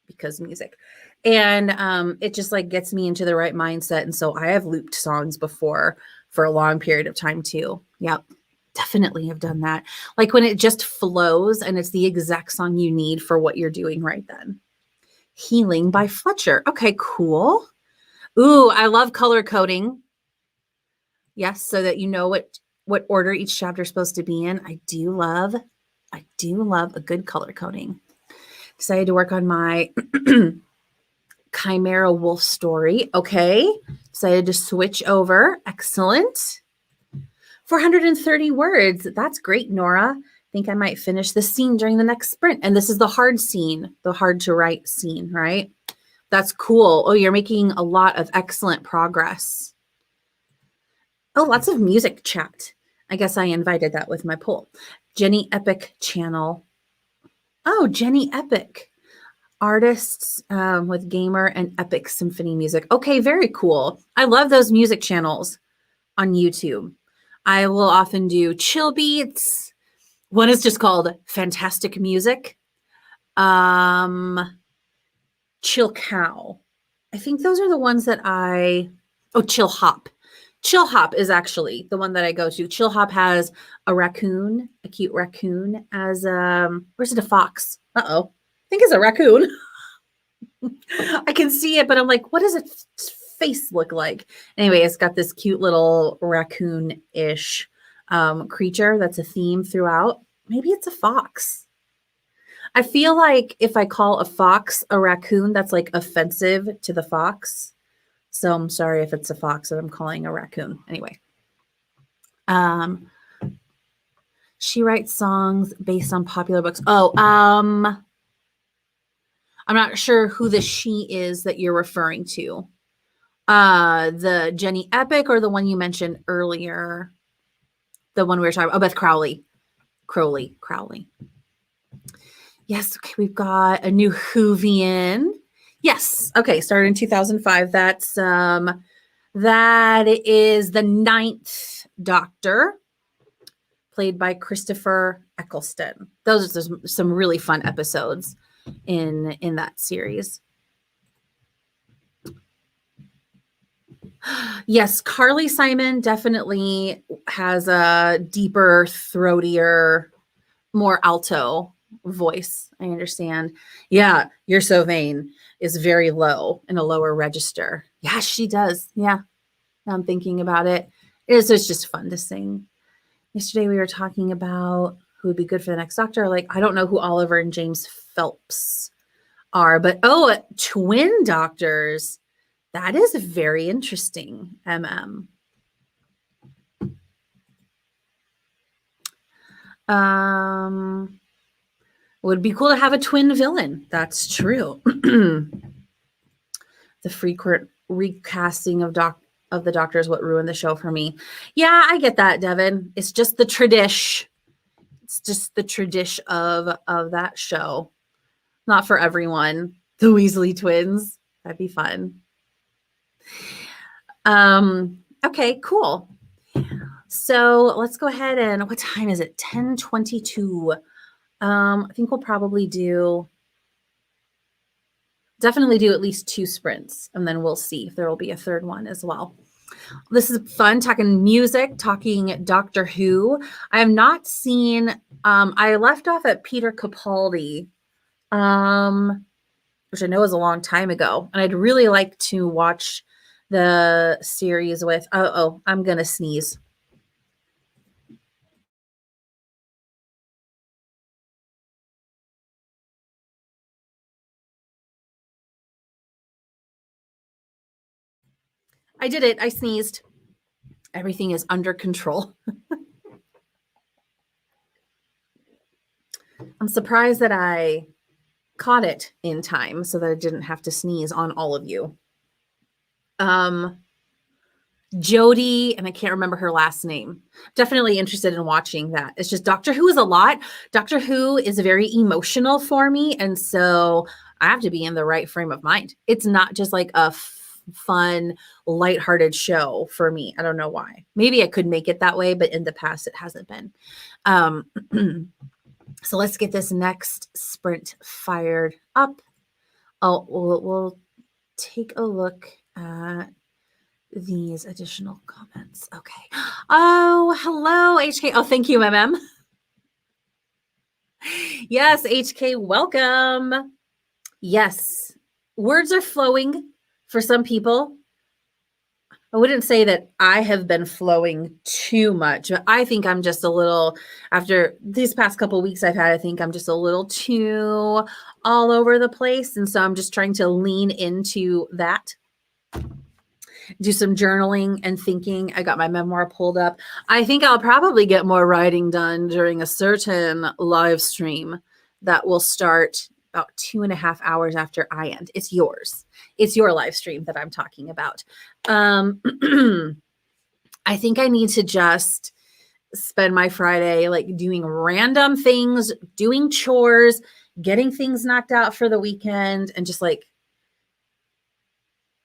because music, and it just like gets me into the right mindset. And so I have looped songs before for a long period of time too. Yep, definitely have done that. Like when it just flows and it's the exact song you need for what you're doing right then. Healing by Fletcher. Okay, cool. Ooh, I love color coding. Yes, so that you know what order each chapter is supposed to be in. I do love a good color coding. Decided to work on my Chimera Wolf story. Okay. Decided to switch over. Excellent. 430 words. That's great, Nora. Think I might finish this scene during the next sprint. And this is the hard scene, the hard to write scene, right? That's cool. Oh, you're making a lot of excellent progress. Oh, lots of music chat. I guess I invited that with my poll. Jenny Epic channel. Oh, Jenny Epic. Artists with gamer and epic symphony music. Okay, very cool. I love those music channels on YouTube. I will often do chill beats. One is just called Fantastic Music. Chill Cow. I think those are the ones that Chill Hop. Chill Hop is actually the one that I go to. Chill Hop has a cute raccoon as where's it, a fox? Uh-oh. I think it's a raccoon. I can see it, but I'm like, what does its face look like? Anyway, it's got this cute little raccoon-ish creature that's a theme throughout. Maybe it's a fox. I feel like if I call a fox a raccoon, that's like offensive to the fox. So I'm sorry if it's a fox that I'm calling a raccoon. Anyway. She writes songs based on popular books. I'm not sure who the she is that you're referring to. The Jenny Epic or the one you mentioned earlier? The one we were talking about, Beth Crowley. Crowley. Yes, okay, we've got a new Whovian. Yes, okay, started in 2005. That is the 9th Doctor, played by Christopher Eccleston. Those are some really fun episodes in that series. Yes, Carly Simon definitely has a deeper, throatier, more alto voice. I understand. Yeah, You're So Vain is very low in a lower register. Yeah, she does. Yeah, I'm thinking about it. It's just fun to sing. Yesterday we were talking about who would be good for the next Doctor. Like, I don't know who Oliver and James Phelps are, but twin doctors. That is very interesting, MM. Would be cool to have a twin villain. That's true. The frequent recasting of the Doctor is what ruined the show for me. Yeah, I get that, Devin. It's just the tradition. It's just the tradition of that show. Not for everyone. The Weasley twins. That'd be fun. Okay, cool. So let's go ahead and, what time is it? 10:22. I think we'll probably definitely do at least 2 sprints, and then we'll see if there will be a third one as well. This is fun, talking music, talking Doctor Who. I have not seen, I left off at Peter Capaldi, which I know is a long time ago, and I'd really like to watch the series with, I'm going to sneeze. I did it. I sneezed. Everything is under control. I'm surprised that I caught it in time so that I didn't have to sneeze on all of you. Jodie, and I can't remember her last name. Definitely interested in watching that. It's just Doctor Who is a lot. Doctor Who is very emotional for me, and so I have to be in the right frame of mind. It's not just like a fun, lighthearted show for me. I don't know why. Maybe I could make it that way, but in the past it hasn't been. So let's get this next sprint fired up. Oh, we'll take a look at these additional comments. Okay. Oh, hello, HK. Oh, thank you, MM. Yes, HK, welcome. Yes, words are flowing for some people. I wouldn't say that I have been flowing too much, but I think I'm just a little, after these past couple of weeks I've had, I think I'm just a little too all over the place. And so I'm just trying to lean into that. Do some journaling and thinking. I got my memoir pulled up. I think I'll probably get more writing done during a certain live stream that will start about 2.5 hours after I end. It's yours. It's your live stream that I'm talking about. I think I need to just spend my Friday like doing random things, doing chores, getting things knocked out for the weekend, and just like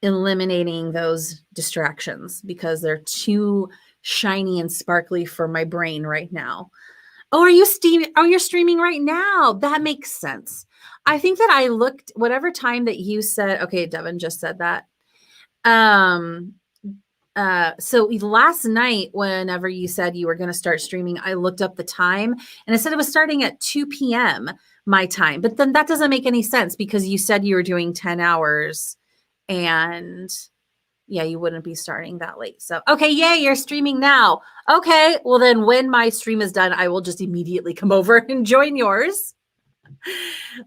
eliminating those distractions because they're too shiny and sparkly for my brain right now. Oh, are you streaming? Oh, you're streaming right now. That makes sense. I think that I looked whatever time that you said. Okay, Devin just said that. So last night, whenever you said you were going to start streaming, I looked up the time and it said it was starting at 2 p.m. my time. But then that doesn't make any sense because you said you were doing 10 hours and yeah, you wouldn't be starting that late. So, okay, yay, you're streaming now. Okay, well then when my stream is done, I will just immediately come over and join yours.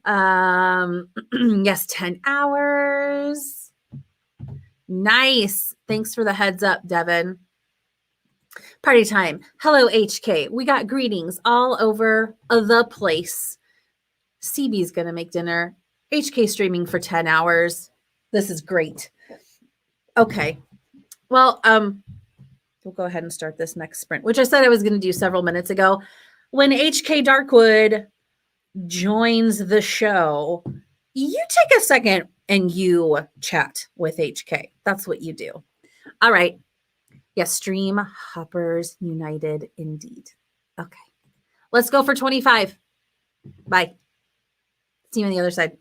Yes, 10 hours. Nice. Thanks for the heads up, Devin. Party time. Hello, HK. We got greetings all over the place. CB's going to make dinner. HK streaming for 10 hours. This is great. Okay. Well, we'll go ahead and start this next sprint, which I said I was going to do several minutes ago. When HK Darkwood joins the show, you take a second and you chat with HK. That's what you do. All right. Yes, stream hoppers united indeed. Okay. Let's go for 25. Bye. See you on the other side.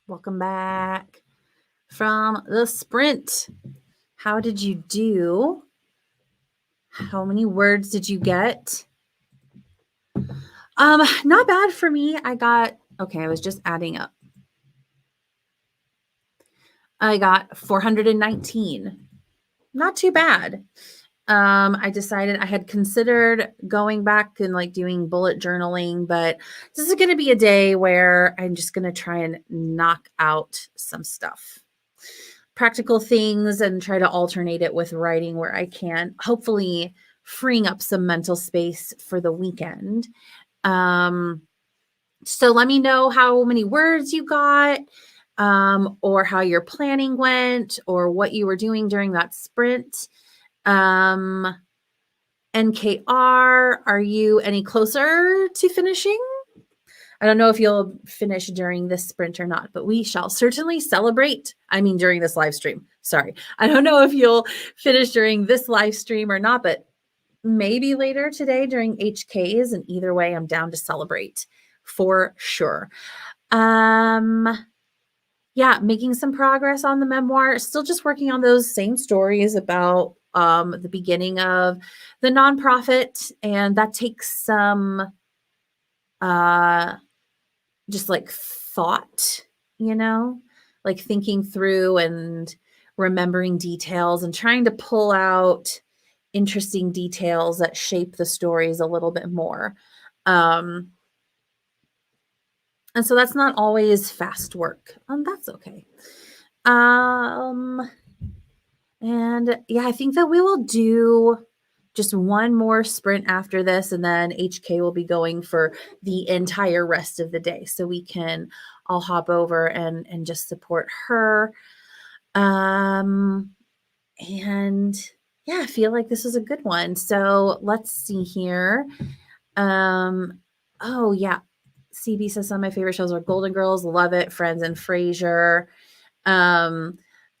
Welcome back from the sprint. How did you do? How many words did you get? Not bad for me. I was just adding up. I got 419. Not too bad. I decided I had considered going back and like doing bullet journaling, but this is going to be a day where I'm just going to try and knock out some stuff, practical things, and try to alternate it with writing where I can, hopefully freeing up some mental space for the weekend. So let me know how many words you got, or how your planning went, or what you were doing during that sprint. NKR, are you any closer to finishing? I don't know if you'll finish during this sprint or not, but we shall certainly celebrate. I mean, during this live stream. Sorry. I don't know if you'll finish during this live stream or not, but maybe later today during HKs. And either way, I'm down to celebrate for sure. Yeah, making some progress on the memoir. Still just working on those same stories about the beginning of the nonprofit. And that takes some just like thought, like thinking through and remembering details and trying to pull out interesting details that shape the stories a little bit more. And so that's not always fast work. That's okay. And yeah, I think that we will do just one more sprint after this, and then HK will be going for the entire rest of the day. So we can all hop over and just support her. And yeah, I feel like this was a good one. So let's see here. Oh yeah. CB says some of my favorite shows are Golden Girls, love it, Friends, and Frasier.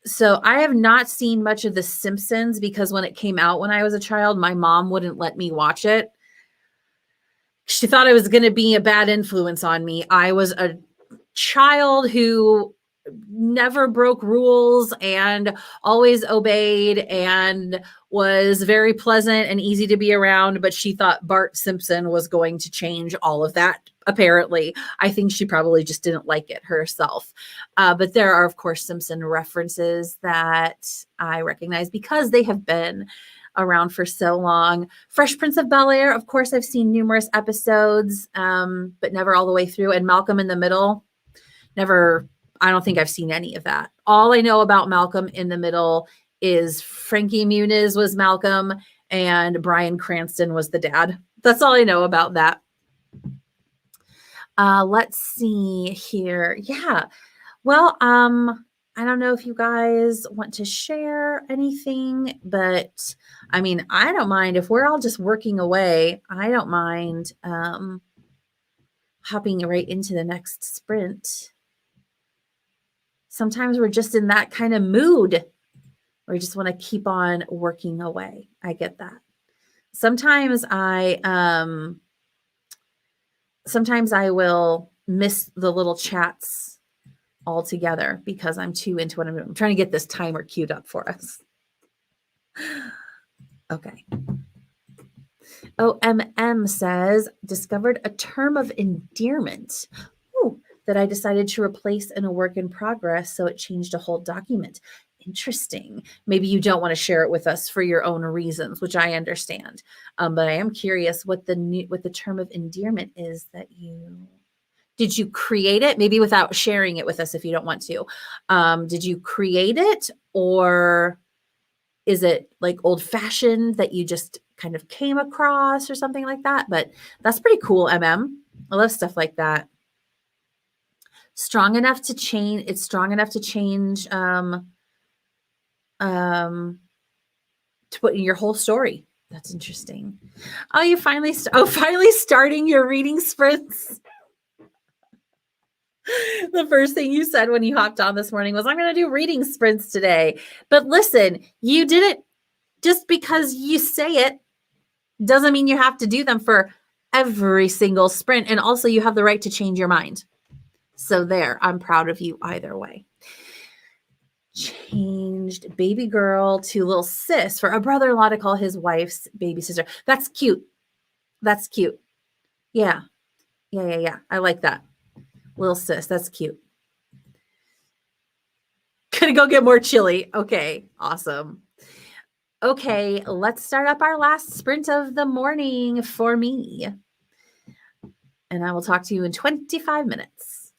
So I have not seen much of The Simpsons because when it came out when I was a child, my mom wouldn't let me watch it. She thought it was going to be a bad influence on me. I was a child who never broke rules and always obeyed and was very pleasant and easy to be around, but she thought Bart Simpson was going to change all of that. Apparently, I think she probably just didn't like it herself. But there are, of course, Simpson references that I recognize because they have been around for so long. Fresh Prince of Bel-Air, of course, I've seen numerous episodes, but never all the way through. And Malcolm in the Middle, never. I don't think I've seen any of that. All I know about Malcolm in the Middle is Frankie Muniz was Malcolm and Bryan Cranston was the dad. That's all I know about that. Let's see here. Yeah. Well, I don't know if you guys want to share anything, but I mean, I don't mind if we're all just working away. I don't mind hopping right into the next sprint. Sometimes we're just in that kind of mood where we just want to keep on working away. I get that. Sometimes I will miss the little chats altogether because I'm too into what I'm doing. I'm trying to get this timer queued up for us. Okay. OMM says, discovered a term of endearment. Ooh, that I decided to replace in a work in progress, so it changed a whole document. Interesting. Maybe you don't want to share it with us for your own reasons, which I understand. But I am curious what the term of endearment is that did you create it? Maybe without sharing it with us if you don't want to. Did you create it, or is it like old fashioned that you just kind of came across or something like that? But that's pretty cool, MM. I love stuff like that. Strong enough to change. It's strong enough to change to put in your whole story. That's interesting. Oh, you finally starting your reading sprints. The first thing you said when you hopped on this morning was, I'm going to do reading sprints today. But listen, you did it just because you say it doesn't mean you have to do them for every single sprint. And also you have the right to change your mind. So there, I'm proud of you either way. Changed baby girl to little sis for a brother-in-law to call his wife's baby sister. That's cute. That's cute. Yeah. Yeah. I like that. Little sis. That's cute. Gonna go get more chili. Okay. Awesome. Okay. Let's start up our last sprint of the morning for me. And I will talk to you in 25 minutes.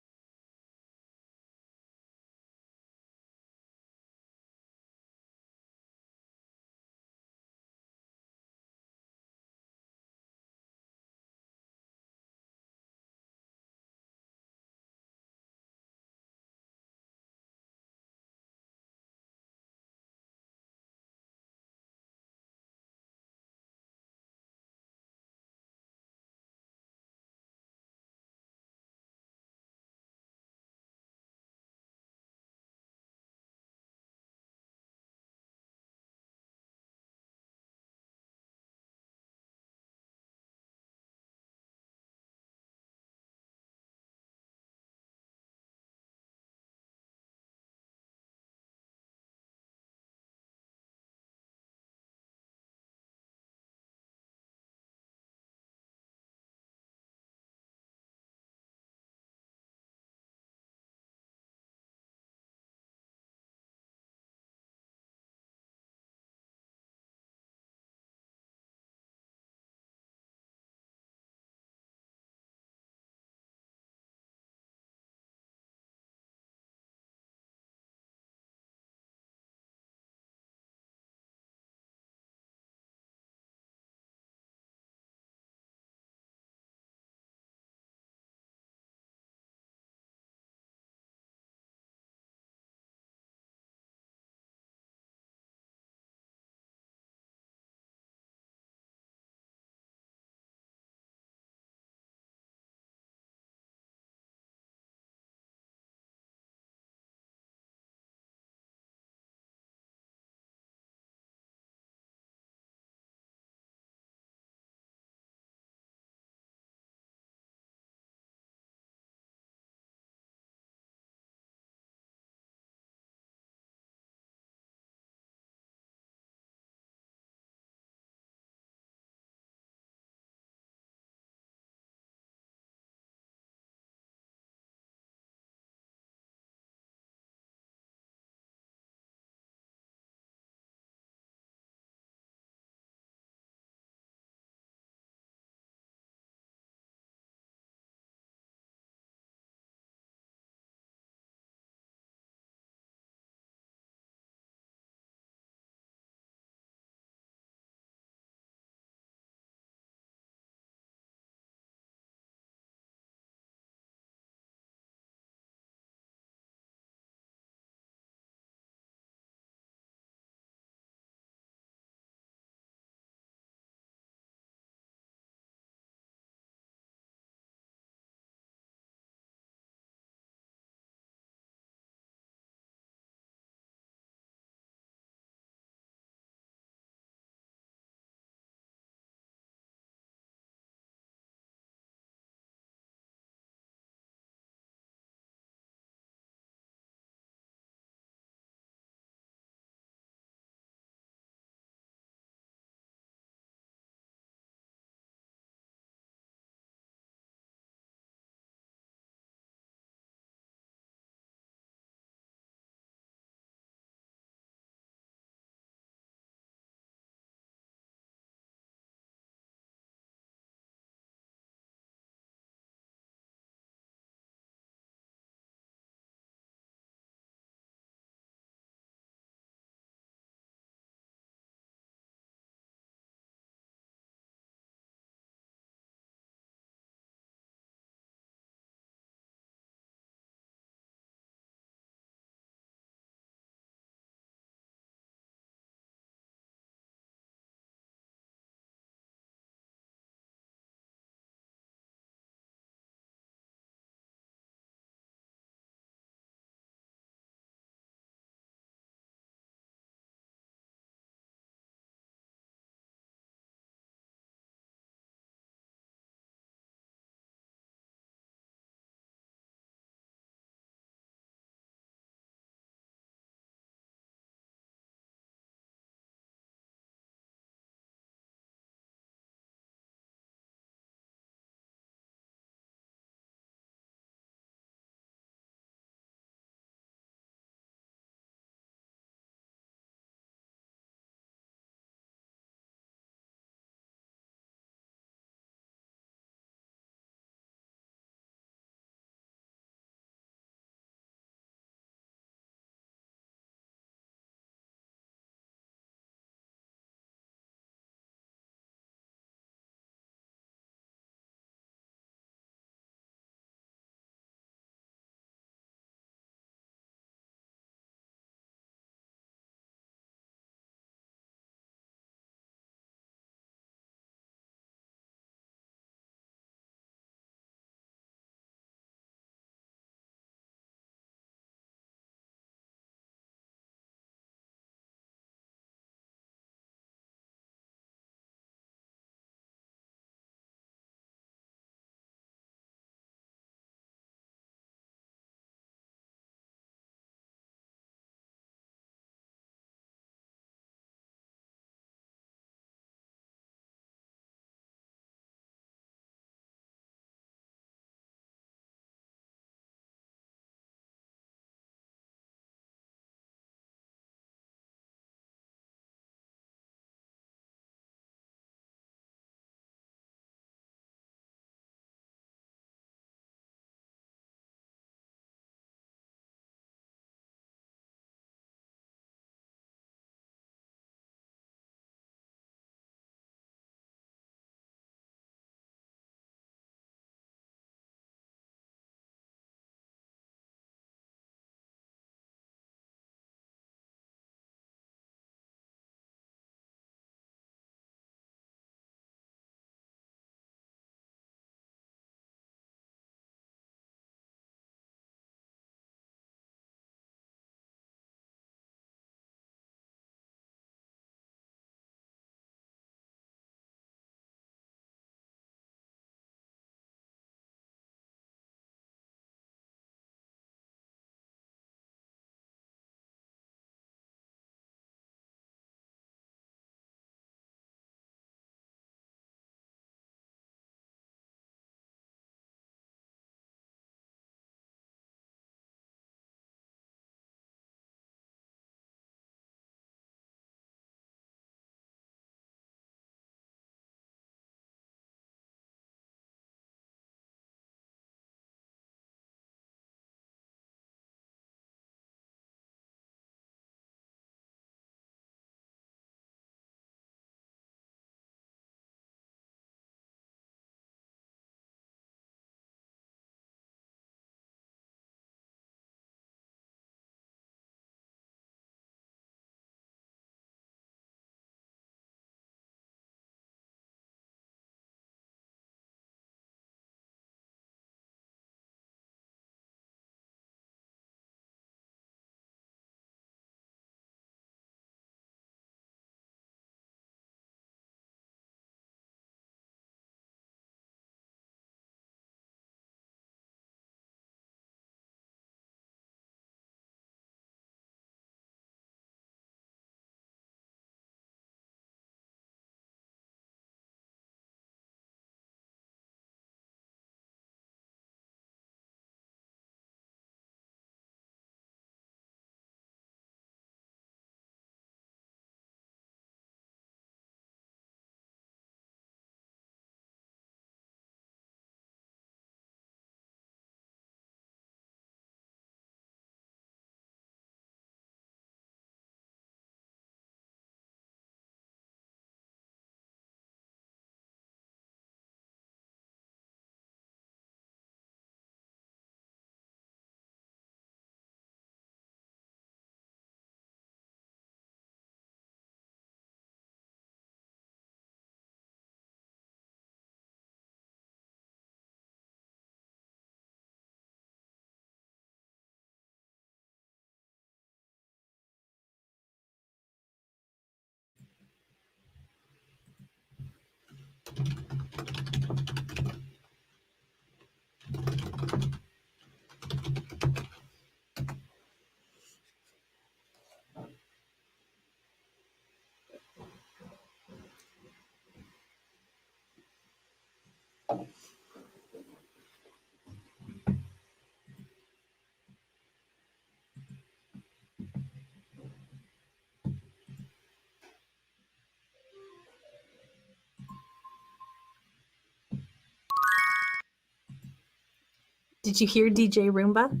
Did you hear DJ Roomba?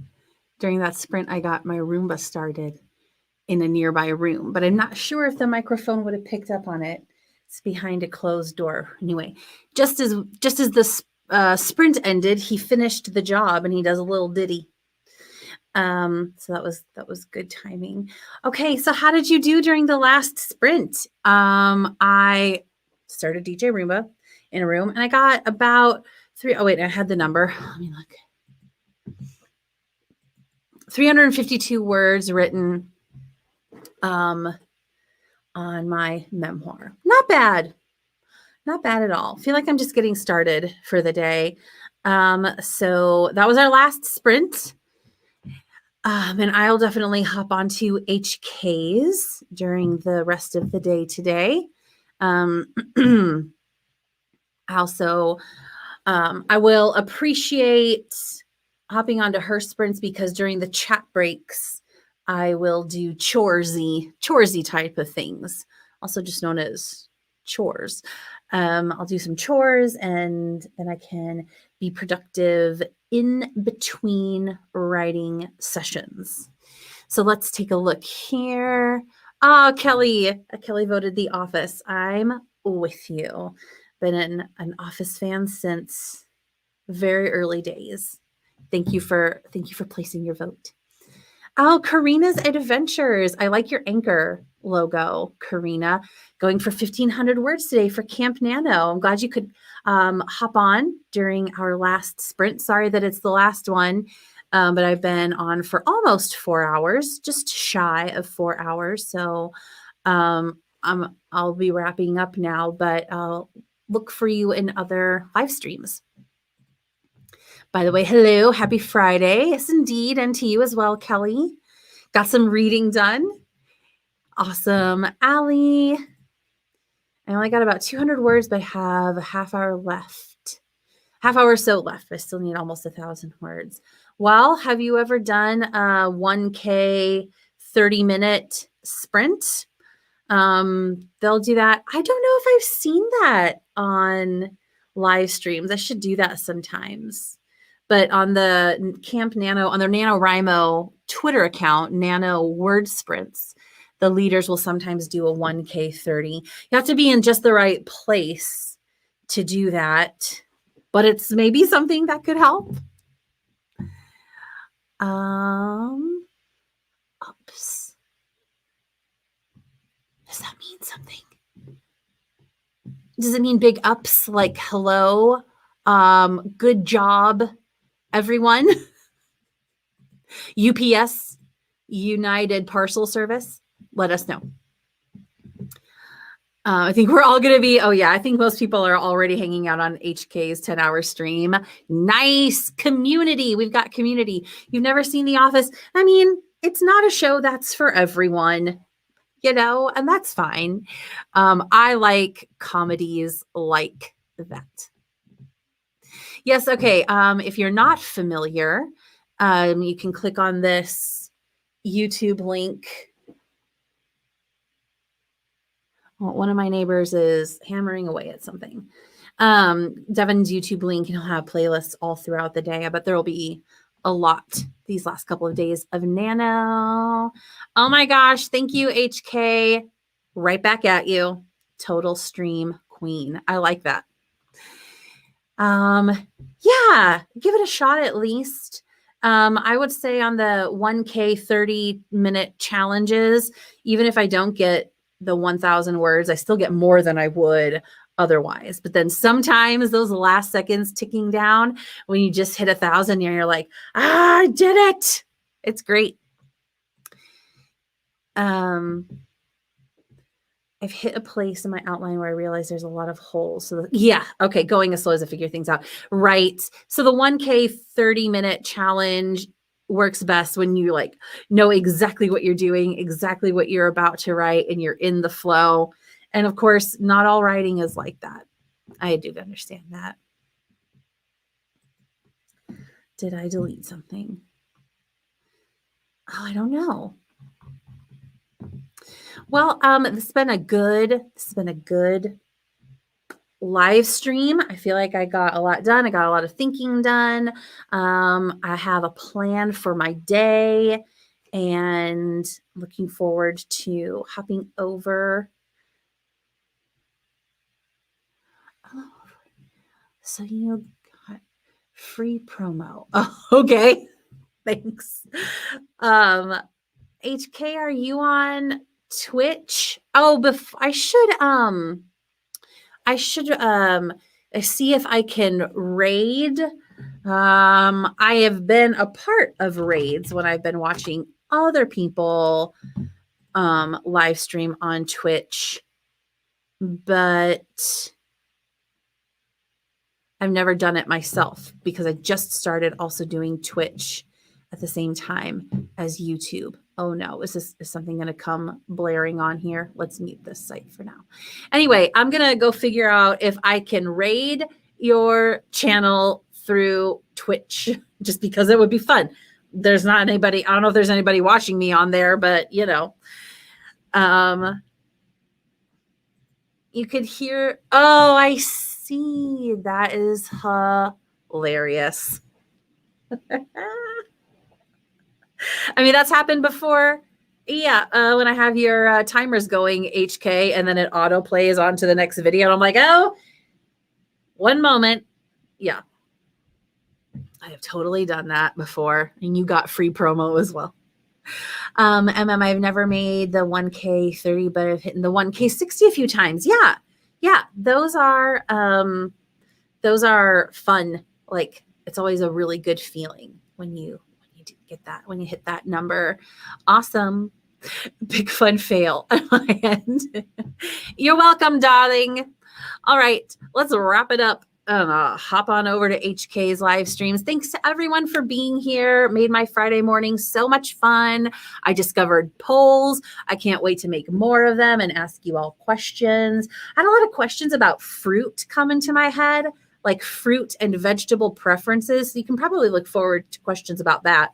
During that sprint, I got my Roomba started in a nearby room, but I'm not sure if the microphone would have picked up on it. It's behind a closed door. Anyway, just as the sprint ended, he finished the job and he does a little ditty. So that was good timing. Okay, so how did you do during the last sprint? I started DJ Roomba in a room and I got about oh wait, I had the number. Let me look. 352 words written on my memoir. Not bad. Not bad at all. Feel like I'm just getting started for the day. So that was our last sprint. And I'll definitely hop onto HKs during the rest of the day today. Also, I will appreciate hopping onto her sprints because during the chat breaks, I will do choresy type of things, also just known as chores. I'll do some chores and then I can be productive in between writing sessions. So let's take a look here. Oh, Kelly voted The Office. I'm with you. Been an Office fan since very early days. Thank you for placing your vote. Oh, Karina's Adventures. I like your anchor logo, Karina. Going for 1,500 words today for Camp Nano. I'm glad you could hop on during our last sprint. Sorry that it's the last one, but I've been on for almost 4 hours, just shy of 4 hours. So I'll be wrapping up now, but I'll look for you in other live streams. By the way, hello, happy Friday. Yes, indeed. And to you as well, Kelly. Got some reading done. Awesome. Allie. I only got about 200 words, but I have a half hour left. Half hour or so left. I still need almost 1,000 words. Well, have you ever done a 1K 30-minute sprint? They'll do that. I don't know if I've seen that on live streams. I should do that sometimes. But on the Camp Nano, on their NaNoWriMo Twitter account, Nano Word Sprints, the leaders will sometimes do a 1K 30. You have to be in just the right place to do that, but it's maybe something that could help. Oops. Does that mean something? Does it mean big ups like hello? Good job, everyone. UPS, United Parcel Service, let us know. I think we're all going to be, I think most people are already hanging out on HK's 10-hour stream. Nice community. We've got community. You've never seen The Office. I mean, it's not a show that's for everyone, and that's fine. I like comedies like that. Yes. Okay. If you're not familiar, you can click on this YouTube link. Well, one of my neighbors is hammering away at something. Devin's YouTube link, and he'll have playlists all throughout the day. I bet there will be a lot these last couple of days of Nano. Oh my gosh. Thank you, HK. Right back at you. Total stream queen. I like that. Yeah, give it a shot at least. I would say on the 1K 30-minute challenges, even if I don't get the 1,000 words, I still get more than I would otherwise. But then sometimes those last seconds ticking down, when you just hit 1,000, you're like, I did it. It's great. I've hit a place in my outline where I realize there's a lot of holes. So okay, going as slow as I figure things out. Right. So the 1K 30-minute challenge works best when you know exactly what you're doing, exactly what you're about to write, and you're in the flow. And of course, not all writing is like that. I do understand that. Did I delete something? Oh, I don't know. Well, this has been a good live stream. I feel like I got a lot done. I got a lot of thinking done. I have a plan for my day and looking forward to hopping over. Oh, so you got free promo. Oh, okay. Thanks. HK, are you on Twitch? Oh, I should see if I can raid. I have been a part of raids when I've been watching other people live stream on Twitch, but I've never done it myself because I just started also doing Twitch at the same time as YouTube. Oh no, is something going to come blaring on here? Let's mute this site for now. Anyway, I'm going to go figure out if I can raid your channel through Twitch just because it would be fun. There's not anybody, I don't know if there's anybody watching me on there, but you know, you could hear, oh, I see. That is hilarious. I mean, that's happened before. Yeah, when I have your timers going HK and then it auto plays on to the next video. And I'm like, oh, one moment. Yeah, I have totally done that before. And you got free promo as well. I've never made the 1K 30, but I've hit the 1K 60 a few times. Yeah. Yeah. Those are fun. Like, it's always a really good feeling when you get that, when you hit that number. Awesome. Big fun fail on my end. You're welcome, darling. All right, let's wrap it up. Hop on over to HK's live streams. Thanks to everyone for being here. Made my Friday morning so much fun. I discovered polls. I can't wait to make more of them and ask you all questions. I had a lot of questions about fruit come into my head, like fruit and vegetable preferences. So you can probably look forward to questions about that.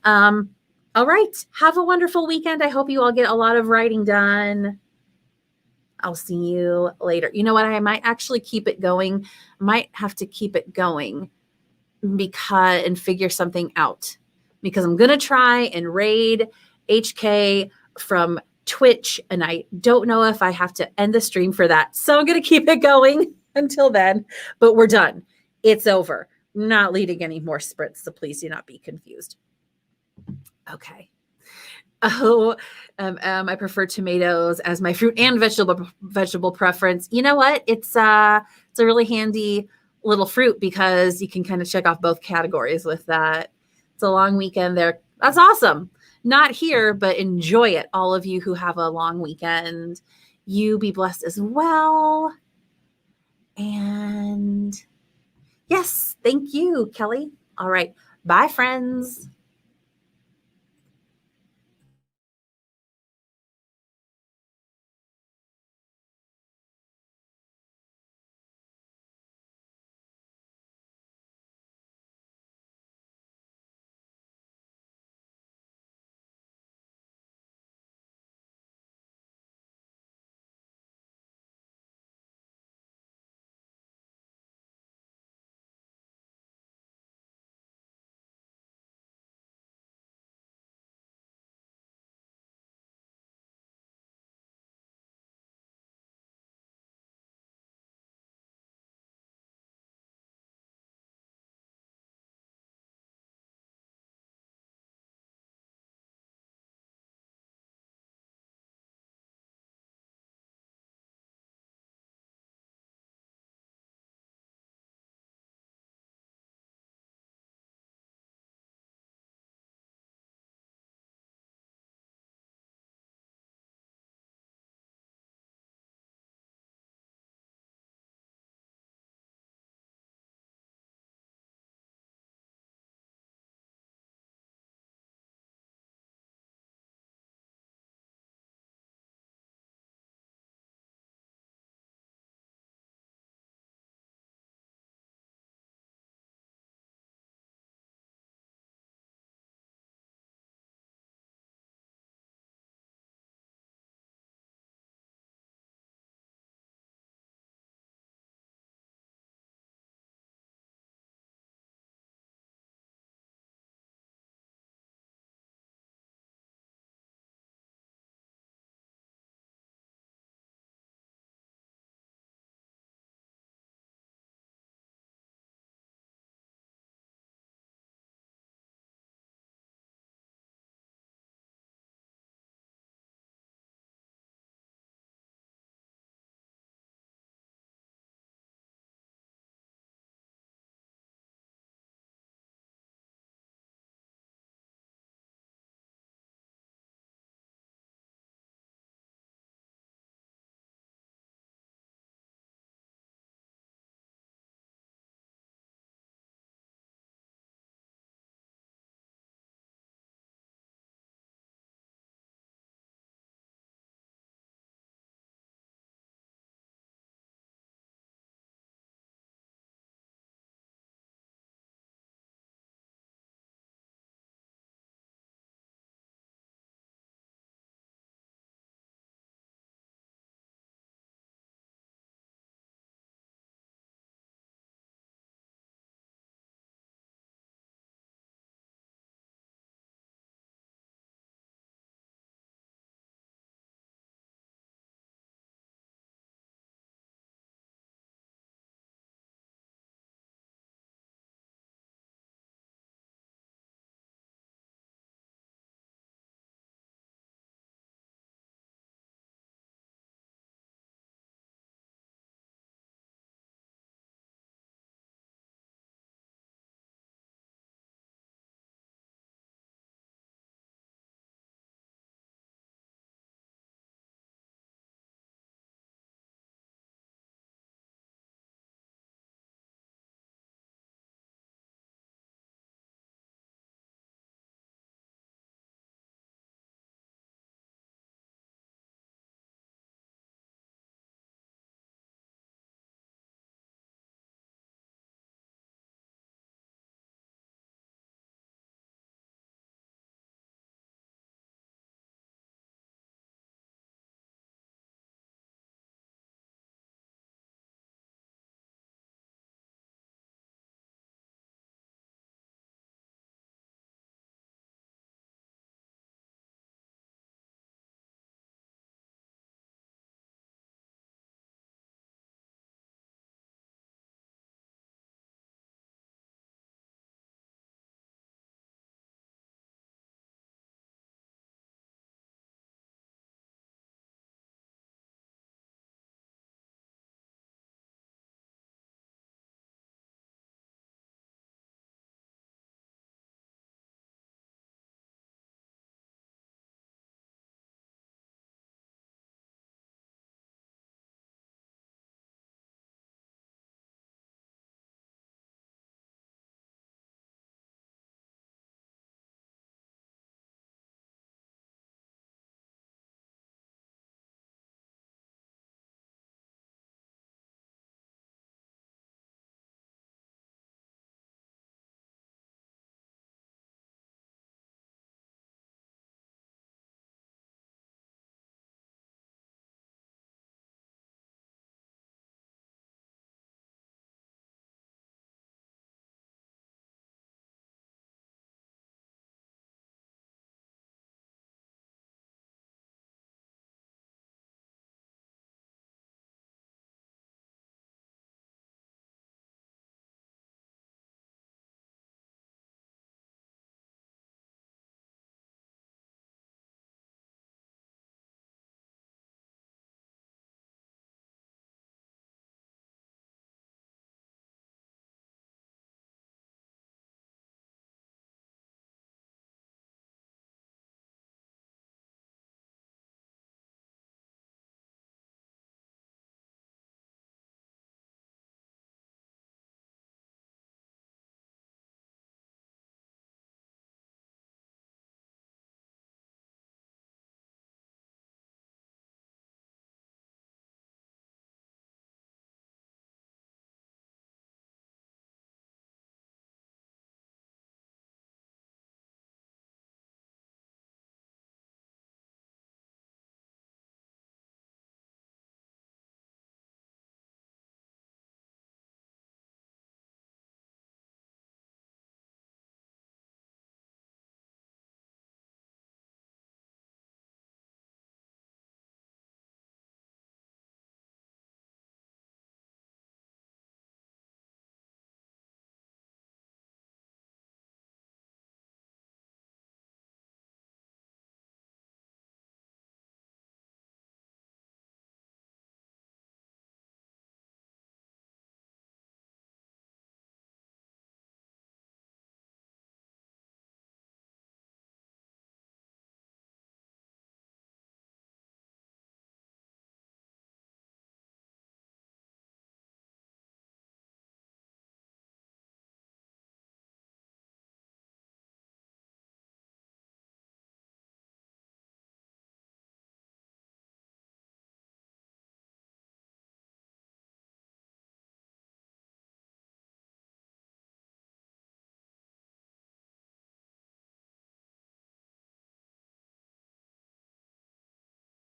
All right. Have a wonderful weekend. I hope you all get a lot of writing done. I'll see you later. You know what? I might actually keep it going. Might have to keep it going and figure something out, because I'm going to try and raid HK from Twitch. And I don't know if I have to end the stream for that. So I'm going to keep it going until then, but we're done. It's over. Not leading any more sprints. So please do not be confused. Okay. Oh, I prefer tomatoes as my fruit and vegetable preference. You know what? It's a really handy little fruit because you can kind of check off both categories with that. It's a long weekend there. That's awesome. Not here, but enjoy it. All of you who have a long weekend, you be blessed as well. And yes, thank you, Kelly. All right. Bye, friends.